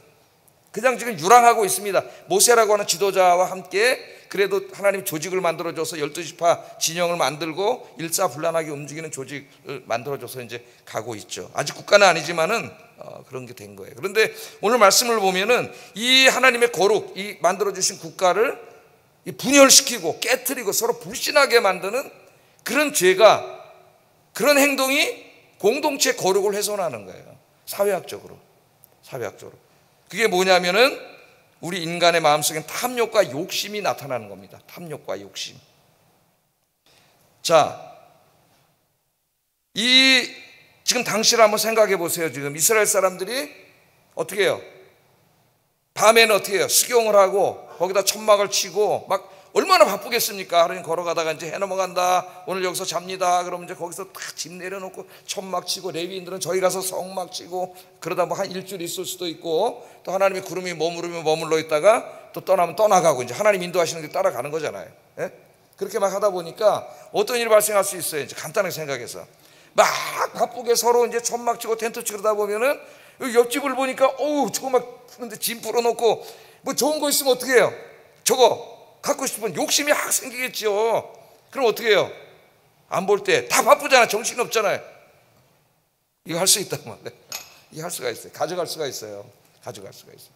그냥 지금 유랑하고 있습니다. 모세라고 하는 지도자와 함께 그래도 하나님이 조직을 만들어줘서 12지파 진영을 만들고 일사불란하게 움직이는 조직을 만들어줘서 이제 가고 있죠. 아직 국가는 아니지만은 그런 게 된 거예요. 그런데 오늘 말씀을 보면은 이 하나님의 거룩, 이 만들어주신 국가를 분열시키고 깨트리고 서로 불신하게 만드는 그런 죄가, 그런 행동이 공동체 거룩을 훼손하는 거예요. 사회학적으로. 그게 뭐냐면은 우리 인간의 마음속엔 탐욕과 욕심이 나타나는 겁니다. 탐욕과 욕심. 자, 지금 당시를 한번 생각해 보세요. 지금 이스라엘 사람들이 어떻게 해요? 밤에는 어떻게 해요? 수경을 하고 거기다 천막을 치고 막 얼마나 바쁘겠습니까? 하루는 걸어가다가 이제 해 넘어간다. 오늘 여기서 잡니다. 그러면 이제 거기서 딱 집 내려놓고 천막 치고, 레위인들은 저희 가서 성막 치고, 그러다 뭐 한 일주일 있을 수도 있고, 또 하나님의 구름이 머무르면 머물러 있다가 또 떠나면 떠나가고, 이제 하나님 인도하시는 게 따라가는 거잖아요. 예? 그렇게 막 하다 보니까 어떤 일이 발생할 수 있어요. 이제 간단하게 생각해서 막 바쁘게 서로 이제 천막 치고 텐트 치고 그러다 보면은 옆집을 보니까 저거 막 푸는데 짐 풀어놓고 뭐 좋은 거 있으면 어떻게 해요? 저거 갖고 싶은 욕심이 확 생기겠죠. 그럼 어떻게 해요? 안 볼 때 다 바쁘잖아. 정신이 없잖아요. 이거 할 수 있단 말이에요. 이거 할 수가 있어요. 가져갈 수가 있어요. 가져갈 수가 있어요.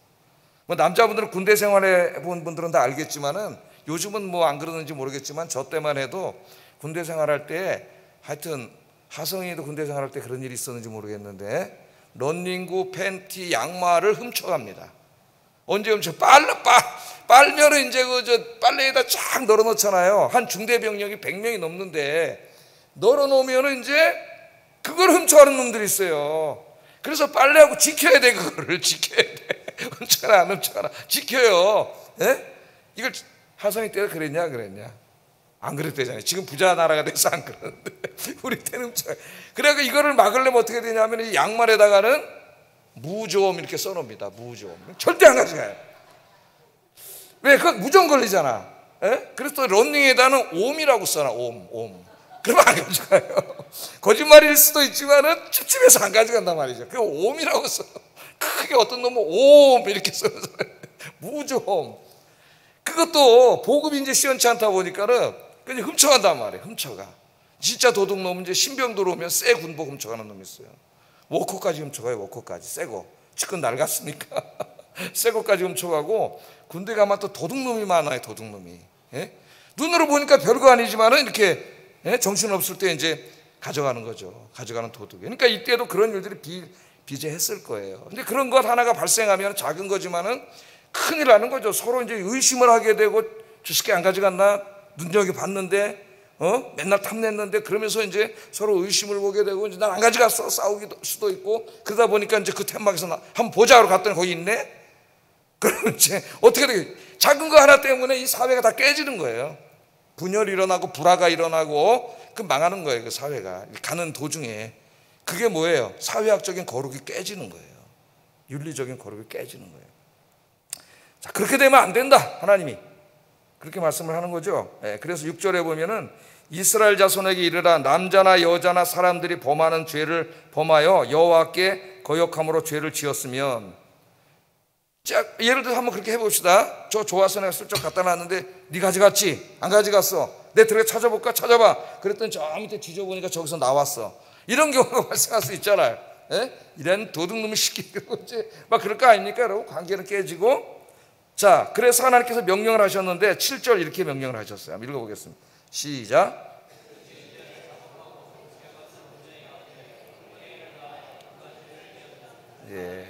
뭐 남자분들은 군대 생활해 본 분들은 다 알겠지만은, 요즘은 뭐 안 그러는지 모르겠지만 저 때만 해도 군대 생활할 때, 하여튼 하성이도 군대 생활할 때 그런 일이 있었는지 모르겠는데, 런닝구, 팬티, 양말을 훔쳐갑니다. 언제 훔쳐? 빨면은 이제 저 빨래에다 쫙 널어놓잖아요. 한 중대병력이 100명이 넘는데 널어놓으면은 이제 그걸 훔쳐가는 놈들이 있어요. 그래서 빨래하고 지켜야 돼. 그거를 지켜야 돼. 훔쳐가나 안 훔쳐가나 지켜요. 예? 이걸 하성이 때가 그랬냐? 안 그랬대잖아요. 지금 부자 나라가 돼서 안 그러는데 우리 때는 훔쳐가. 그래서 이거를 막으려면 어떻게 되냐면 이 양말에다가는 무좀 이렇게 써놓습니다. 무좀. 절대 안 가져가요. 왜? 그거 무좀 걸리잖아. 예? 그래서 또 런닝에다는 옴이라고 써놔. 옴. 그러면 안 가져가요. 거짓말일 수도 있지만은 찝찝해서 안 가져간단 말이죠. 그 옴이라고 써. 크게 어떤 놈은 옴 이렇게 써서 무좀. 그것도 보급이 이제 시원치 않다 보니까는 그냥 훔쳐간단 말이에요. 훔쳐가. 진짜 도둑놈은 이제 신병 들어오면 새 군복 훔쳐가는 놈이 있어요. 워커까지 훔쳐가요. 워커까지 새거. 지금 낡았으니까 새거까지 훔쳐가고, 군대 가면 또 도둑놈이 많아요. 도둑놈이. 예? 눈으로 보니까 별거 아니지만은 이렇게, 예? 정신 없을 때 이제 가져가는 거죠. 가져가는 도둑. 그러니까 이때도 그런 일들이 비재했을 거예요. 근데 그런 것 하나가 발생하면 작은 거지만은 큰일 나는 거죠. 서로 이제 의심을 하게 되고, 저 새끼 안 가져갔나? 눈여겨 봤는데, 맨날 탐냈는데, 그러면서 이제 서로 의심을 보게 되고, 이제 난 안 가져갔어. 싸우기도 수도 있고, 그러다 보니까 이제 그 텐막에서 한번 보자고 갔더니 거기 있네? 그러면 이제 어떻게 되게 작은 거 하나 때문에 이 사회가 다 깨지는 거예요. 분열이 일어나고, 불화가 일어나고, 그 망하는 거예요. 그 사회가. 가는 도중에. 그게 뭐예요? 사회학적인 거룩이 깨지는 거예요. 윤리적인 거룩이 깨지는 거예요. 자, 그렇게 되면 안 된다. 하나님이 그렇게 말씀을 하는 거죠. 네, 그래서 6절에 보면은 이스라엘 자손에게 이르라, 남자나 여자나 사람들이 범하는 죄를 범하여 여호와께 거역함으로 죄를 지었으면. 자, 예를 들어서 한번 그렇게 해봅시다. 저 좋아서 내가 슬쩍 갖다 놨는데 네 가져갔지? 안 가져갔어? 내 들어가 찾아볼까? 찾아봐. 그랬더니 저 밑에 뒤져보니까 저기서 나왔어. 이런 경우가 발생할 수 있잖아요. 예? 이런 도둑놈이 시키고 이제 막 그럴 거 아닙니까? 여러분, 관계는 깨지고. 자, 그래서 하나님께서 명령을 하셨는데 7절 이렇게 명령을 하셨어요. 한번 읽어보겠습니다. 시작. 예.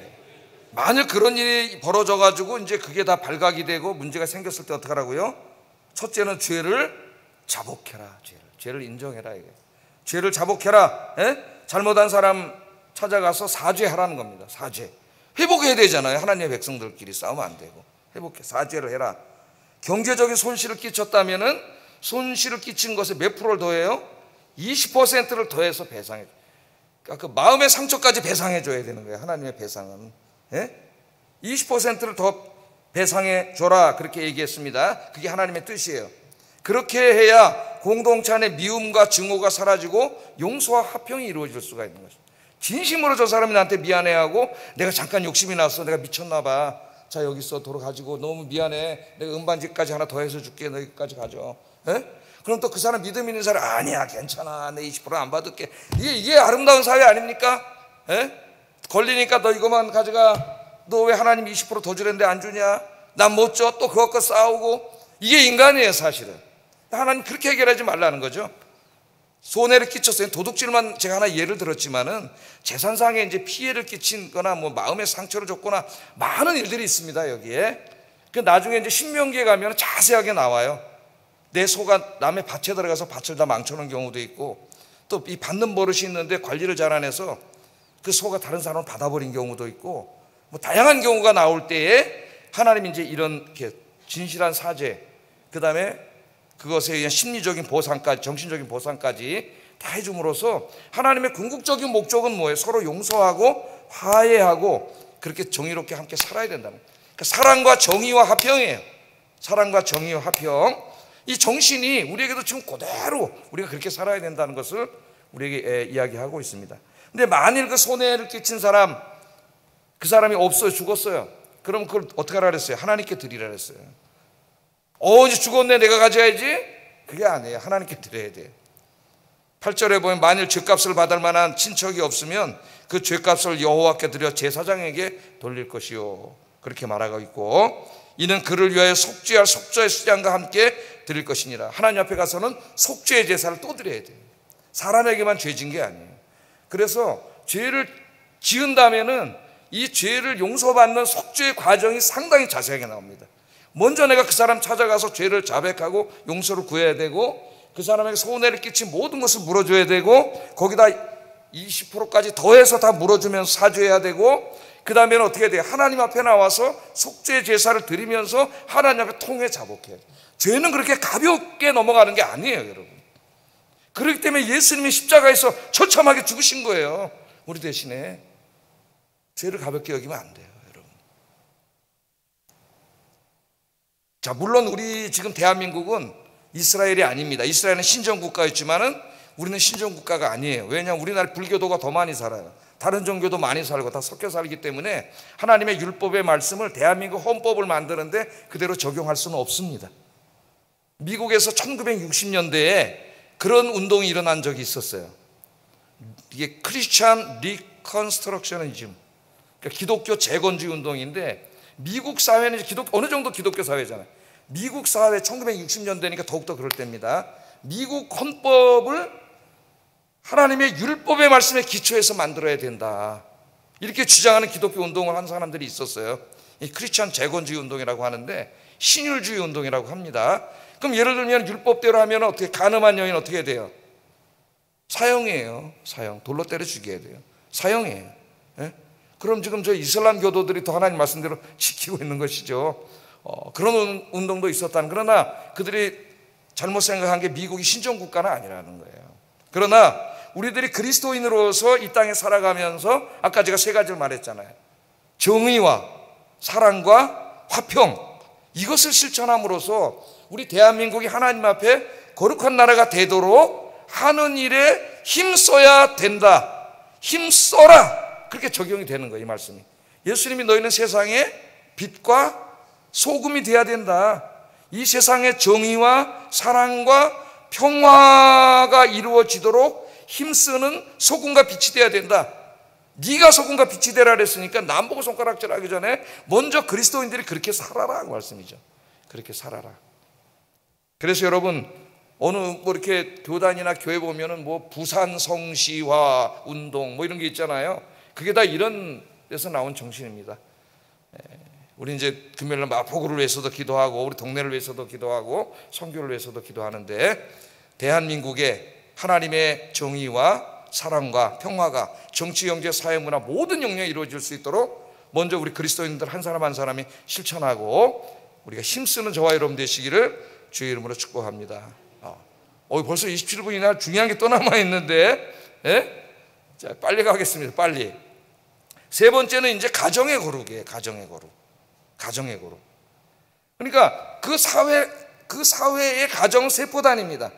만일 그런 일이 벌어져가지고 이제 그게 다 발각이 되고 문제가 생겼을 때 어떻게 하라고요? 첫째는 죄를 자복해라. 죄를 인정해라. 이게. 죄를 자복해라. 예? 잘못한 사람 찾아가서 사죄하라는 겁니다. 사죄. 회복해야 되잖아요. 하나님의 백성들끼리 싸우면 안 되고. 회복해. 사죄를 해라. 경제적인 손실을 끼쳤다면은 손실을 끼친 것에 몇 프로를 더해요? 20%를 더해서 배상해. 그러니까 그 마음의 상처까지 배상해 줘야 되는 거예요. 하나님의 배상은. 예? 20%를 더 배상해 줘라. 그렇게 얘기했습니다. 그게 하나님의 뜻이에요. 그렇게 해야 공동체 안에 미움과 증오가 사라지고 용서와 화평이 이루어질 수가 있는 것입니다. 진심으로 저 사람이 나한테 미안해하고, 내가 잠깐 욕심이 났어. 내가 미쳤나 봐. 자, 여기 있어. 도로 가지고 너무 미안해. 내가 음반지까지 하나 더 해서 줄게. 너 여기까지 가져. 예? 그럼 또 그 사람 믿음 있는 사람, 아니야 괜찮아. 내 20% 안 받을게. 이게 아름다운 사회 아닙니까? 예? 걸리니까 너 이거만 가져가. 너 왜 하나님 20% 더 주는데 안 주냐? 난 못 줘. 또 그것과 싸우고. 이게 인간이에요 사실은. 하나님 그렇게 해결하지 말라는 거죠. 손해를 끼쳤어요. 도둑질만 제가 하나 예를 들었지만은 재산상에 이제 피해를 끼친 거나 뭐 마음의 상처를 줬거나 많은 일들이 있습니다. 여기에. 그 나중에 이제 신명기에 가면 자세하게 나와요. 내 소가 남의 밭에 들어가서 밭을 다 망쳐놓은 경우도 있고, 또 이 받는 버릇이 있는데 관리를 잘 안 해서 그 소가 다른 사람을 받아버린 경우도 있고, 뭐 다양한 경우가 나올 때에 하나님이 이제 이런 이렇게 진실한 사죄, 그 다음에 그것에 의한 심리적인 보상까지, 정신적인 보상까지 다 해줌으로써 하나님의 궁극적인 목적은 뭐예요? 서로 용서하고 화해하고 그렇게 정의롭게 함께 살아야 된다는 거예요. 그러니까 사랑과 정의와 화평이에요. 사랑과 정의와 화평. 이 정신이 우리에게도 지금 그대로 우리가 그렇게 살아야 된다는 것을 우리에게 이야기하고 있습니다. 근데 만일 그 손해를 끼친 사람, 그 사람이 없어요. 죽었어요. 그럼 그걸 어떻게 하라 그랬어요? 하나님께 드리라 그랬어요. 이제 죽었네, 내가 가져야지. 그게 아니에요. 하나님께 드려야 돼요. 8절에 보면 만일 죗값을 받을 만한 친척이 없으면 그 죗값을 여호와께 드려 제사장에게 돌릴 것이요, 그렇게 말하고 있고, 이는 그를 위하여 속죄할 속죄의 수장과 함께 드릴 것이니라. 하나님 앞에 가서는 속죄의 제사를 또 드려야 돼요. 사람에게만 죄 진 게 아니에요. 그래서 죄를 지은 다음에는 이 죄를 용서받는 속죄의 과정이 상당히 자세하게 나옵니다. 먼저 내가 그 사람 찾아가서 죄를 자백하고 용서를 구해야 되고, 그 사람에게 손해를 끼친 모든 것을 물어줘야 되고, 거기다 20%까지 더해서 다 물어주면서 사죄해야 되고, 그 다음에는 어떻게 해야 돼요? 하나님 앞에 나와서 속죄 제사를 드리면서 하나님 앞에 통회 자복해야 돼요. 죄는 그렇게 가볍게 넘어가는 게 아니에요, 여러분. 그렇기 때문에 예수님이 십자가에서 처참하게 죽으신 거예요, 우리 대신에. 죄를 가볍게 여기면 안 돼요, 여러분. 자, 물론 우리 지금 대한민국은 이스라엘이 아닙니다. 이스라엘은 신정국가였지만은 우리는 신정국가가 아니에요. 왜냐하면 우리나라 불교도가 더 많이 살아요. 다른 종교도 많이 살고 다 섞여 살기 때문에 하나님의 율법의 말씀을 대한민국 헌법을 만드는데 그대로 적용할 수는 없습니다. 미국에서 1960년대에 그런 운동이 일어난 적이 있었어요. 이게 크리스천 리컨스트럭셔니즘, 그러니까 기독교 재건주의 운동인데, 미국 사회는 어느 정도 기독교 사회잖아요. 미국 사회 1960년대니까 더욱더 그럴 때입니다. 미국 헌법을 하나님의 율법의 말씀에 기초해서 만들어야 된다, 이렇게 주장하는 기독교 운동을 한 사람들이 있었어요. 이 크리스천 재건주의 운동이라고 하는데 신율주의 운동이라고 합니다. 그럼 예를 들면 율법대로 하면 어떻게, 간음한 여인 어떻게 돼요? 사형이에요. 사형. 돌로 때려 죽여야 돼요. 사형이에요. 예? 그럼 지금 저 이슬람 교도들이 더 하나님 말씀대로 지키고 있는 것이죠. 그런 운동도 있었다는. 그러나 그들이 잘못 생각한 게 미국이 신정국가는 아니라는 거예요. 그러나 우리들이 그리스도인으로서 이 땅에 살아가면서 아까 제가 세 가지를 말했잖아요. 정의와 사랑과 화평, 이것을 실천함으로써 우리 대한민국이 하나님 앞에 거룩한 나라가 되도록 하는 일에 힘써야 된다. 힘써라, 그렇게 적용이 되는 거예요, 이 말씀이. 예수님이 너희는 세상의 빛과 소금이 돼야 된다. 이 세상의 정의와 사랑과 평화가 이루어지도록 힘쓰는 소금과 빛이 돼야 된다. 네가 소금과 빛이 되라 그랬으니까 남 보고 손가락질하기 전에 먼저 그리스도인들이 그렇게 살아라 그 말씀이죠. 그렇게 살아라. 그래서 여러분, 어느 이렇게 교단이나 교회 보면은 부산 성시화 운동 이런 게 있잖아요. 그게 다 이런 데서 나온 정신입니다. 우리 이제 금요일날 마포구를 위해서도 기도하고 우리 동네를 위해서도 기도하고 선교를 위해서도 기도하는데, 대한민국의 하나님의 정의와 사랑과 평화가 정치, 경제, 사회, 문화 모든 영역에 이루어질 수 있도록 먼저 우리 그리스도인들 한 사람 한 사람이 실천하고 우리가 힘쓰는 저와 여러분 되시기를 주의 이름으로 축복합니다. 벌써 27분이나 중요한 게 또 남아있는데, 예? 자, 빨리 가겠습니다. 빨리. 세 번째는 이제 가정의 거룩이에요. 가정의 거룩. 가정의 거룩. 그러니까 그 사회의 가정은 세포단입니다.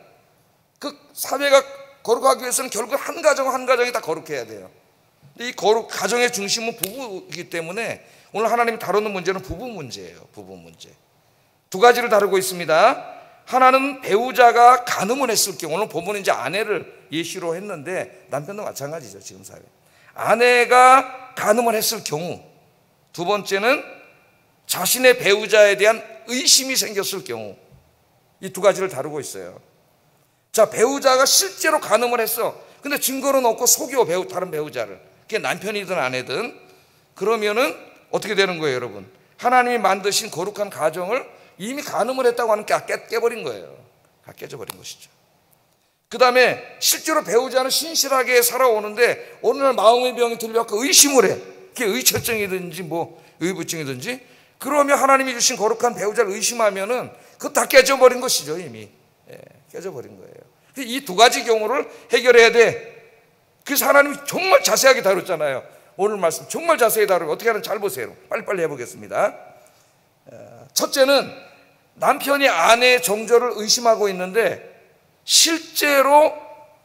그 사회가 거룩하기 위해서는 결국 한 가정 한 가정이 다 거룩해야 돼요. 근데 이 거룩, 가정의 중심은 부부이기 때문에 오늘 하나님이 다루는 문제는 부부 문제예요. 부부 문제. 두 가지를 다루고 있습니다. 하나는 배우자가 간음을 했을 경우, 오늘 본문은 이제 아내를 예시로 했는데 남편도 마찬가지죠. 지금 사회. 아내가 간음을 했을 경우. 두 번째는 자신의 배우자에 대한 의심이 생겼을 경우. 이 두 가지를 다루고 있어요. 자, 배우자가 실제로 간음을 했어. 근데 증거는 없고 속여 다른 배우자를. 그게 남편이든 아내든. 그러면은 어떻게 되는 거예요, 여러분? 하나님이 만드신 거룩한 가정을 이미 간음을 했다고 하는 게 깨버린 거예요. 다 깨져버린 것이죠. 그 다음에 실제로 배우자는 신실하게 살아오는데 어느 날 마음의 병이 들려서 의심을 해. 그게 의처증이든지 의부증이든지. 그러면 하나님이 주신 거룩한 배우자를 의심하면은 그거 다 깨져버린 것이죠, 이미. 깨져버린 거예요. 이 두 가지 경우를 해결해야 돼. 그래서 하나님이 정말 자세하게 다뤘잖아요. 오늘 말씀 정말 자세히 다루고 어떻게 하는지 잘 보세요. 빨리빨리 해보겠습니다. 첫째는 남편이 아내의 정절을 의심하고 있는데 실제로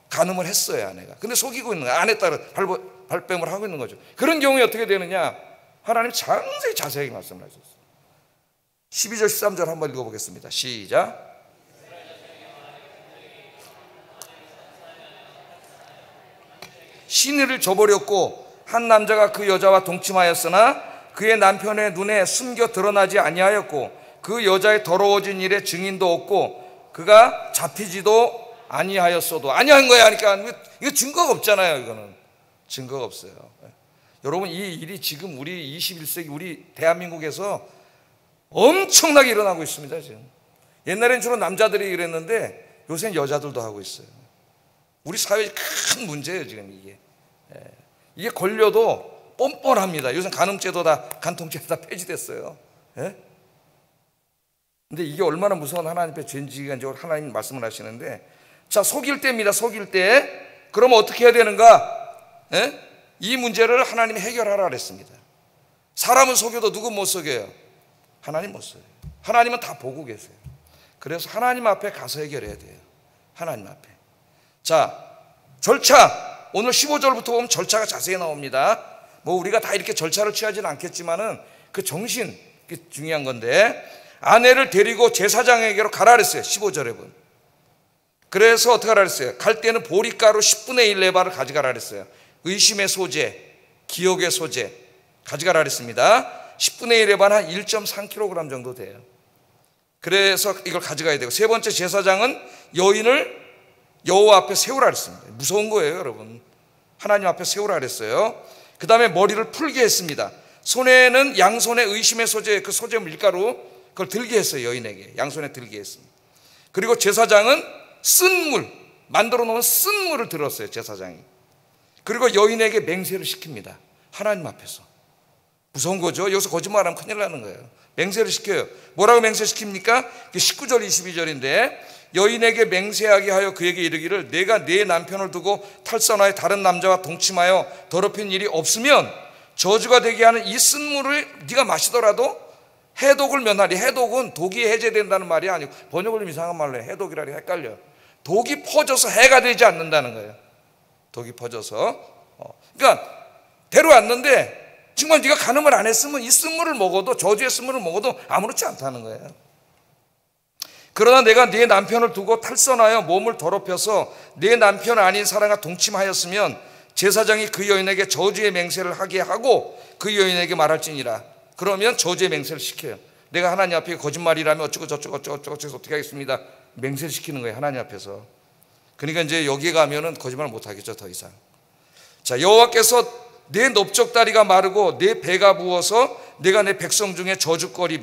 간음을 했어요, 아내가. 근데 속이고 있는 거예요. 아내 따라 발뺌을 하고 있는 거죠. 그런 경우에 어떻게 되느냐? 하나님 자세히 말씀을 하셨어요. 12절 13절 한번 읽어보겠습니다. 시작. 신의를 저버렸고 한 남자가 그 여자와 동침하였으나 그의 남편의 눈에 숨겨 드러나지 아니하였고 그 여자의 더러워진 일에 증인도 없고 그가 잡히지도 아니하였어도. 아니한 거야 하니까 이거 증거가 없잖아요. 이거는 증거가 없어요. 여러분, 이 일이 지금 우리 21세기 우리 대한민국에서 엄청나게 일어나고 있습니다. 지금 옛날엔 주로 남자들이 이랬는데 요새는 여자들도 하고 있어요. 우리 사회의 큰 문제예요 지금 이게. 이게 걸려도 뻔뻔합니다. 요새 간음죄도 다, 간통죄도 다 폐지됐어요. 예? 근데 이게 얼마나 무서운 하나님 앞에 죄인지가 이제 하나님 말씀을 하시는데, 자, 속일 때입니다. 속일 때. 그러면 어떻게 해야 되는가? 예? 이 문제를 하나님이 해결하라 그랬습니다. 사람은 속여도 누군 못 속여요? 하나님 못 속여요. 하나님은 다 보고 계세요. 그래서 하나님 앞에 가서 해결해야 돼요. 하나님 앞에. 자, 절차. 오늘 15절부터 보면 절차가 자세히 나옵니다. 뭐 우리가 다 이렇게 절차를 취하지는 않겠지만은 그 정신, 그게 중요한 건데, 아내를 데리고 제사장에게로 가라 그랬어요. 15절에 보면. 그래서 어떻게 하라 그랬어요? 갈 때는 보리가루 10분의 1 레바를 가져가라 그랬어요. 의심의 소재, 기억의 소재 가져가라 그랬습니다. 10분의 1 레바는 한 1.3kg 정도 돼요. 그래서 이걸 가져가야 되고, 세 번째, 제사장은 여인을 여호와 앞에 세우라 그랬습니다. 무서운 거예요 여러분. 하나님 앞에 세우라 그랬어요. 그 다음에 머리를 풀게 했습니다. 손에는 양손에 의심의 소재, 그 소재 밀가루 그걸 들게 했어요. 여인에게 양손에 들게 했습니다. 그리고 제사장은 쓴 물, 만들어 놓은 쓴 물을 들었어요. 제사장이. 그리고 여인에게 맹세를 시킵니다. 하나님 앞에서. 무서운 거죠. 여기서 거짓말하면 큰일 나는 거예요. 맹세를 시켜요. 뭐라고 맹세시킵니까? 19절 22절인데, 여인에게 맹세하게 하여 그에게 이르기를, 내가 네 남편을 두고 탈선하여 다른 남자와 동침하여 더럽힌 일이 없으면 저주가 되게 하는 이 쓴물을 네가 마시더라도 해독을 면하리. 해독은 독이 해제된다는 말이 아니고, 번역을 좀 이상한 말로 해. 해독이라니 헷갈려. 독이 퍼져서 해가 되지 않는다는 거예요. 독이 퍼져서. 그러니까 데려왔는데 정말 네가 간음을 안 했으면 이 쓴물을 먹어도, 저주의 쓴물을 먹어도 아무렇지 않다는 거예요. 그러나 내가 네 남편을 두고 탈선하여 몸을 더럽혀서 네 남편 아닌 사람과 동침하였으면 제사장이 그 여인에게 저주의 맹세를 하게 하고 그 여인에게 말할지니라. 그러면 저주의 맹세를 시켜요. 내가 하나님 앞에 거짓말이라면 어쩌고 저쩌고 어떻게 하겠습니다. 맹세를 시키는 거예요. 하나님 앞에서. 그러니까 이제 여기에 가면은 거짓말 못 하겠죠. 더 이상. 자, 여호와께서 내 넓적다리가 마르고 내 배가 부어서 내가 내 백성 중에 저주거리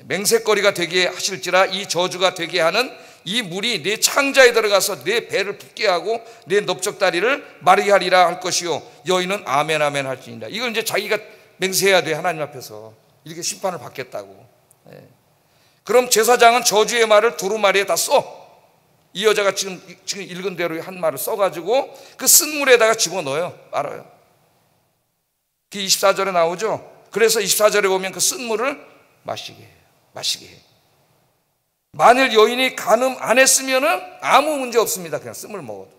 맹세거리가 되게 하실지라. 이 저주가 되게 하는 이 물이 내 창자에 들어가서 내 배를 붓게 하고 내 넓적다리를 마르게 하리라 할 것이요 여인은 아멘 아멘 할지니라. 이걸 이제 자기가 맹세해야 돼. 하나님 앞에서 이렇게 심판을 받겠다고. 그럼 제사장은 저주의 말을 두루마리에 다 써. 이 여자가 지금 읽은 대로 한 말을 써가지고 그 쓴 물에다가 집어넣어요. 말아요. 그 24절에 나오죠. 그래서 24절에 보면 그 쓴 물을 마시게 해요. 만일 여인이 간음 안 했으면은 아무 문제 없습니다. 그냥 쓴 물 먹어도.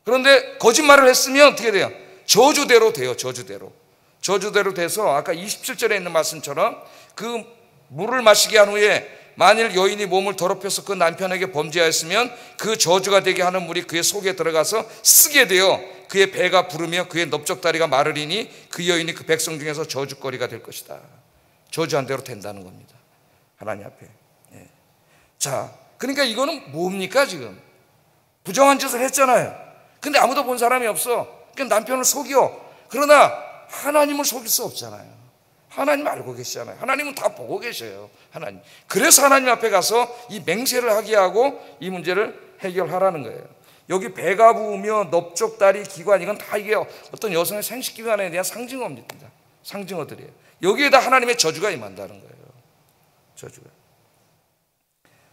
그런데 거짓말을 했으면 어떻게 돼요? 저주대로 돼요. 저주대로 돼서 아까 27절에 있는 말씀처럼 그 물을 마시게 한 후에 만일 여인이 몸을 더럽혀서 그 남편에게 범죄하였으면 그 저주가 되게 하는 물이 그의 속에 들어가서 쓰게 되어 그의 배가 부르며 그의 넓적다리가 마르리니 그 여인이 그 백성 중에서 저주거리가 될 것이다. 저주한 대로 된다는 겁니다. 하나님 앞에. 자, 그러니까 이거는 뭡니까? 지금 부정한 짓을 했잖아요. 근데 아무도 본 사람이 없어. 그러니까 남편을 속여. 그러나 하나님을 속일 수 없잖아요. 하나님 알고 계시잖아요. 하나님은 다 보고 계셔요. 하나님. 그래서 하나님 앞에 가서 이 맹세를 하게 하고 이 문제를 해결하라는 거예요. 여기 배가 부으며 넓적다리 기관, 이건 다 이게 어떤 여성의 생식기관에 대한 상징어입니다. 상징어들이에요. 여기에다 하나님의 저주가 임한다는 거예요. 저주가.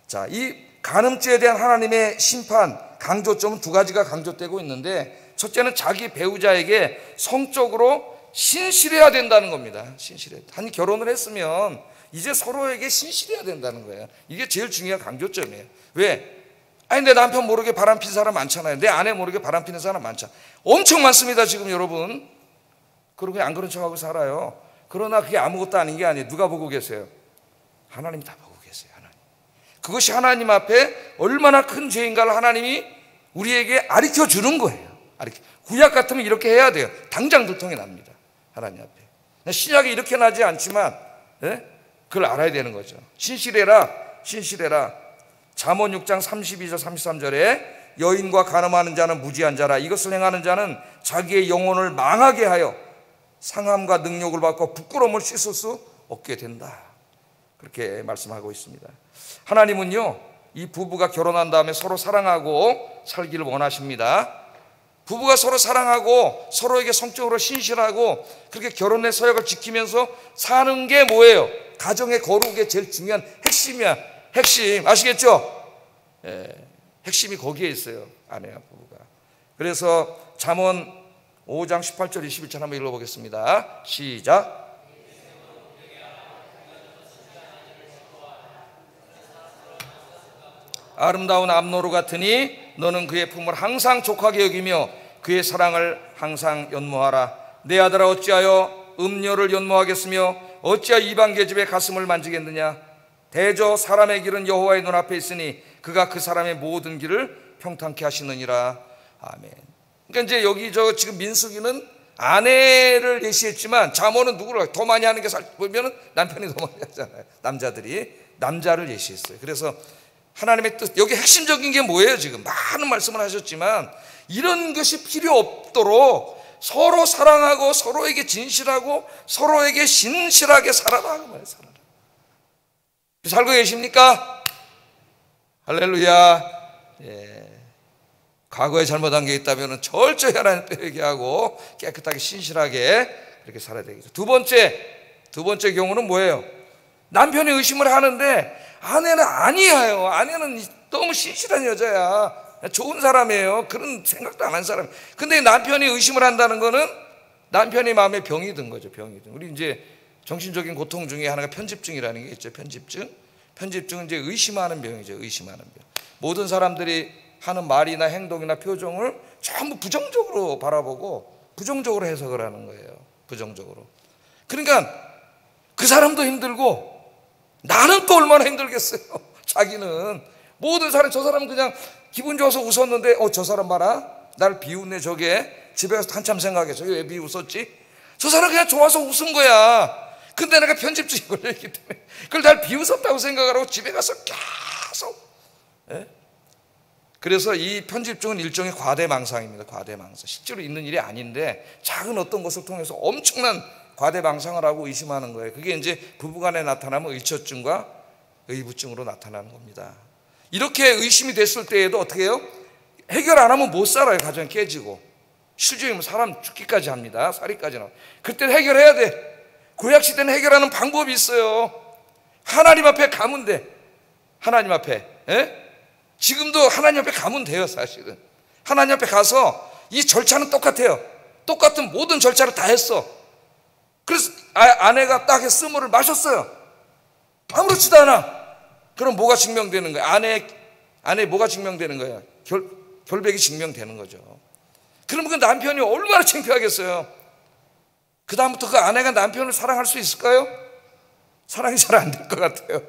자, 이 간음죄에 대한 하나님의 심판, 강조점은 두 가지가 강조되고 있는데, 첫째는 자기 배우자에게 성적으로 신실해야 된다는 겁니다. 신실해. 한 결혼을 했으면 이제 서로에게 신실해야 된다는 거예요. 이게 제일 중요한 강조점이에요. 왜? 아니, 내 남편 모르게 바람핀 사람 많잖아요. 내 아내 모르게 바람피는 사람 많잖아요. 엄청 많습니다 지금 여러분. 그러고 안 그런 척하고 살아요. 그러나 그게 아무것도 아닌 게 아니에요. 누가 보고 계세요? 하나님이 다 보고 계세요. 하나님. 그것이 하나님 앞에 얼마나 큰 죄인가를 하나님이 우리에게 가르쳐 주는 거예요. 구약 같으면 이렇게 해야 돼요. 당장 도통이 납니다. 하나님 앞에. 신약이 이렇게 나지 않지만 그걸 알아야 되는 거죠. 신실해라, 신실해라. 잠언 6장 32절 33절에 여인과 간음하는 자는 무지한 자라. 이것을 행하는 자는 자기의 영혼을 망하게 하여 상함과 능욕을 받고 부끄러움을 씻을 수 없게 된다. 그렇게 말씀하고 있습니다. 하나님은요, 이 부부가 결혼한 다음에 서로 사랑하고 살기를 원하십니다. 부부가 서로 사랑하고 서로에게 성적으로 신실하고 그렇게 결혼의 서약을 지키면서 사는 게 뭐예요? 가정의 거룩의 제일 중요한 핵심이야. 핵심. 아시겠죠? 핵심이 거기에 있어요. 아내와 부부가. 그래서 잠언 5장 18절 21절 한번 읽어보겠습니다. 시작. 아름다운 암노루 같으니 너는 그의 품을 항상 족하게 여기며 그의 사랑을 항상 연모하라. 내 아들아 어찌하여 음녀를 연모하겠으며 어찌하여 이방 계집의 가슴을 만지겠느냐. 대저 사람의 길은 여호와의 눈앞에 있으니 그가 그 사람의 모든 길을 평탄케 하시느니라. 아멘. 그러니까 이제 여기 지금 민수기는 아내를 예시했지만 잠언은 누구를 더 많이 하는 게 보면은 남편이 더 많이 하잖아요. 남자를 예시했어요. 그래서 하나님의 뜻, 여기 핵심적인 게 뭐예요? 지금 많은 말씀을 하셨지만 이런 것이 필요 없도록 서로 사랑하고 서로에게 진실하고 서로에게 신실하게 살아라. 살아라. 살고 계십니까? 할렐루야. 과거에 잘못한 게 있다면 철저히 하나님께 회개하고 깨끗하게 신실하게 그렇게 살아야 되겠죠. 두 번째 경우는 뭐예요? 남편이 의심을 하는데 아내는 아니에요. 아내는 너무 신실한 여자야. 좋은 사람이에요. 그런 생각도 안 한 사람. 근데 남편이 의심을 한다는 거는 남편의 마음에 병이 든 거죠. 병이 든. 우리 이제 정신적인 고통 중에 하나가 편집증이라는 게 있죠. 편집증은 이제 의심하는 병이죠. 의심하는 병. 모든 사람들이 하는 말이나 행동이나 표정을 전부 부정적으로 바라보고 부정적으로 해석을 하는 거예요. 부정적으로. 그러니까 그 사람도 힘들고 나는 또 얼마나 힘들겠어요. 자기는 모든 사람, 저 사람은 그냥 기분 좋아서 웃었는데 저 사람 봐라, 날 비웃네. 저게 집에 가서 한참 생각해. 저게 왜 비웃었지? 저 사람 그냥 좋아서 웃은 거야. 근데 내가 편집증이 걸려있기 때문에 그걸 날 비웃었다고 생각하고 집에 가서 계속. 그래서 이 편집증은 일종의 과대망상입니다. 과대망상. 실제로 있는 일이 아닌데 작은 어떤 것을 통해서 엄청난 과대망상을 하고 의심하는 거예요. 그게 이제 부부간에 나타나면 의처증과 의부증으로 나타나는 겁니다. 이렇게 의심이 됐을 때에도 어떻게 해요? 해결 안 하면 못 살아요. 가정이 깨지고 실종이면 사람 죽기까지 합니다. 살이까지 나와. 그때 해결해야 돼. 구약시대는 해결하는 방법이 있어요. 하나님 앞에 가면 돼. 하나님 앞에. 지금도 하나님 앞에 가면 돼요. 사실은 하나님 앞에 가서 이 절차는 똑같아요. 똑같은 모든 절차를 다 했어. 그래서 아내가 딱 스물을 마셨어요. 아무렇지도 않아. 그럼 뭐가 증명되는 거야? 아내 뭐가 증명되는 거야? 결백이 증명되는 거죠. 그러면 그 남편이 얼마나 창피하겠어요. 그 다음부터 그 아내가 남편을 사랑할 수 있을까요? 사랑이 잘 안 될 것 같아요.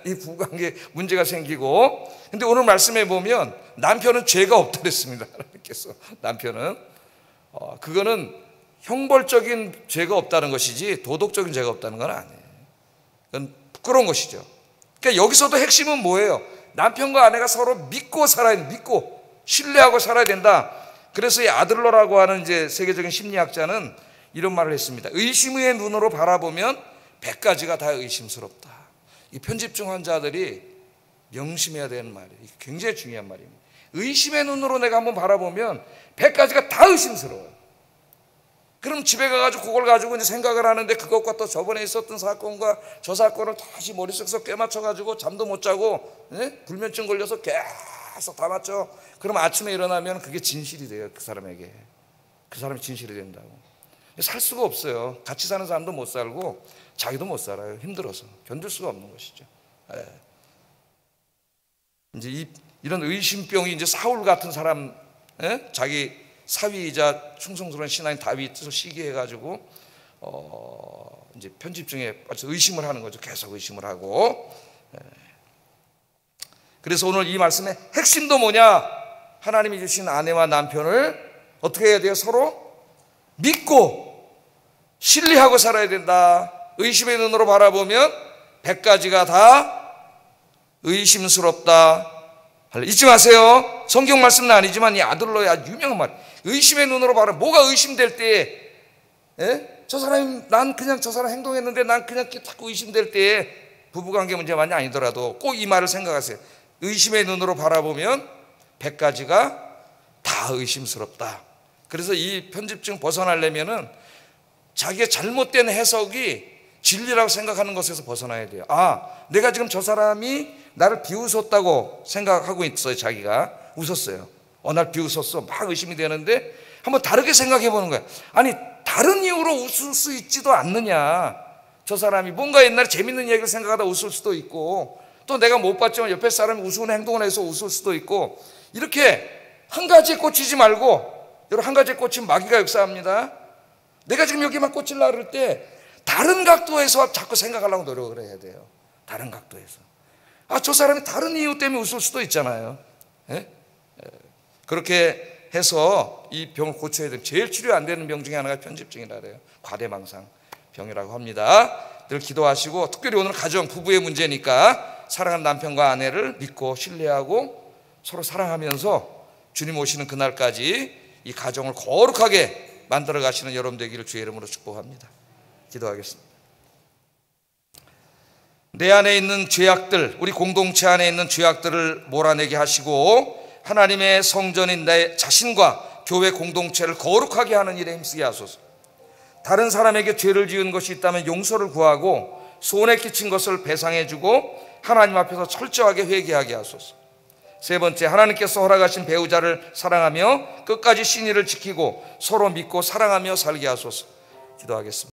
이 부부관계에 문제가 생기고. 근데 오늘 말씀해 보면 남편은 죄가 없다 그랬습니다. 하나님께서 남편은 그거는 형벌적인 죄가 없다는 것이지 도덕적인 죄가 없다는 건 아니에요. 그건 부끄러운 것이죠. 그러니까 여기서도 핵심은 뭐예요? 남편과 아내가 서로 믿고 살아야 돼. 믿고 신뢰하고 살아야 된다. 그래서 이 아들러라고 하는 이제 세계적인 심리학자는 이런 말을 했습니다. 의심의 눈으로 바라보면 100가지가 다 의심스럽다. 이 편집증 환자들이 명심해야 되는 말이에요. 굉장히 중요한 말입니다. 의심의 눈으로 내가 한번 바라보면 100가지가 다 의심스러워요. 그럼 집에 가가지고 그걸 가지고 이제 생각을 하는데 그것과 또 저번에 있었던 사건과 저 사건을 다시 머릿속에서 꿰맞춰가지고 잠도 못 자고 불면증 걸려서 계속 다 맞춰. 그럼 아침에 일어나면 그게 진실이 돼요. 그 사람에게. 그 사람이 진실이 된다고. 살 수가 없어요. 같이 사는 사람도 못 살고 자기도 못 살아요. 힘들어서 견딜 수가 없는 것이죠. 이제 이런 의심병이 이제 사울 같은 사람, 자기 사위이자 충성스러운 신하인 다윗을 시기해가지고 이제 편집 중에 의심을 하는 거죠. 계속 의심을 하고. 그래서 오늘 이 말씀의 핵심도 뭐냐? 하나님이 주신 아내와 남편을 어떻게 해야 돼요? 서로 믿고 신뢰하고 살아야 된다. 의심의 눈으로 바라보면 100가지가 다 의심스럽다. 잊지 마세요. 성경 말씀은 아니지만 이 아들러의 아주 유명한 말. 의심의 눈으로 바라보면 뭐가 의심될 때에 저 사람이 난 그냥 저 사람 행동했는데 난 그냥 자꾸 의심될 때에 부부관계 문제만이 아니더라도 꼭 이 말을 생각하세요. 의심의 눈으로 바라보면 100가지가 다 의심스럽다. 그래서 이 편집증 벗어나려면은 자기의 잘못된 해석이 진리라고 생각하는 것에서 벗어나야 돼요. 내가 지금 저 사람이 나를 비웃었다고 생각하고 있어요. 자기가 웃었어요. 날 비웃었어. 막 의심이 되는데 한번 다르게 생각해 보는 거야. 아니 다른 이유로 웃을 수 있지도 않느냐. 저 사람이 뭔가 옛날에 재밌는 얘기를 생각하다 웃을 수도 있고, 또 내가 못 봤지만 옆에 사람이 우스운 행동을 해서 웃을 수도 있고, 이렇게 한 가지에 꽂히지 말고, 여러분 한 가지에 꽂히면 마귀가 역사합니다. 내가 지금 여기만 꽂히려고 그럴 때 다른 각도에서 자꾸 생각하려고 노력을 해야 돼요. 다른 각도에서. 저 사람이 다른 이유 때문에 웃을 수도 있잖아요. 그렇게 해서 이 병을 고쳐야 돼요. 제일 치료 안 되는 병 중에 하나가 편집증이라 그래요. 과대망상 병이라고 합니다. 늘 기도하시고, 특별히 오늘 가정 부부의 문제니까 사랑하는 남편과 아내를 믿고 신뢰하고 서로 사랑하면서 주님 오시는 그날까지 이 가정을 거룩하게 만들어 가시는 여러분 되기를 주의 이름으로 축복합니다. 기도하겠습니다. 내 안에 있는 죄악들, 우리 공동체 안에 있는 죄악들을 몰아내게 하시고 하나님의 성전인 내 자신과 교회 공동체를 거룩하게 하는 일에 힘쓰게 하소서. 다른 사람에게 죄를 지은 것이 있다면 용서를 구하고 손해 끼친 것을 배상해주고 하나님 앞에서 철저하게 회개하게 하소서. 세 번째, 하나님께서 허락하신 배우자를 사랑하며 끝까지 신의를 지키고 서로 믿고 사랑하며 살게 하소서. 기도하겠습니다.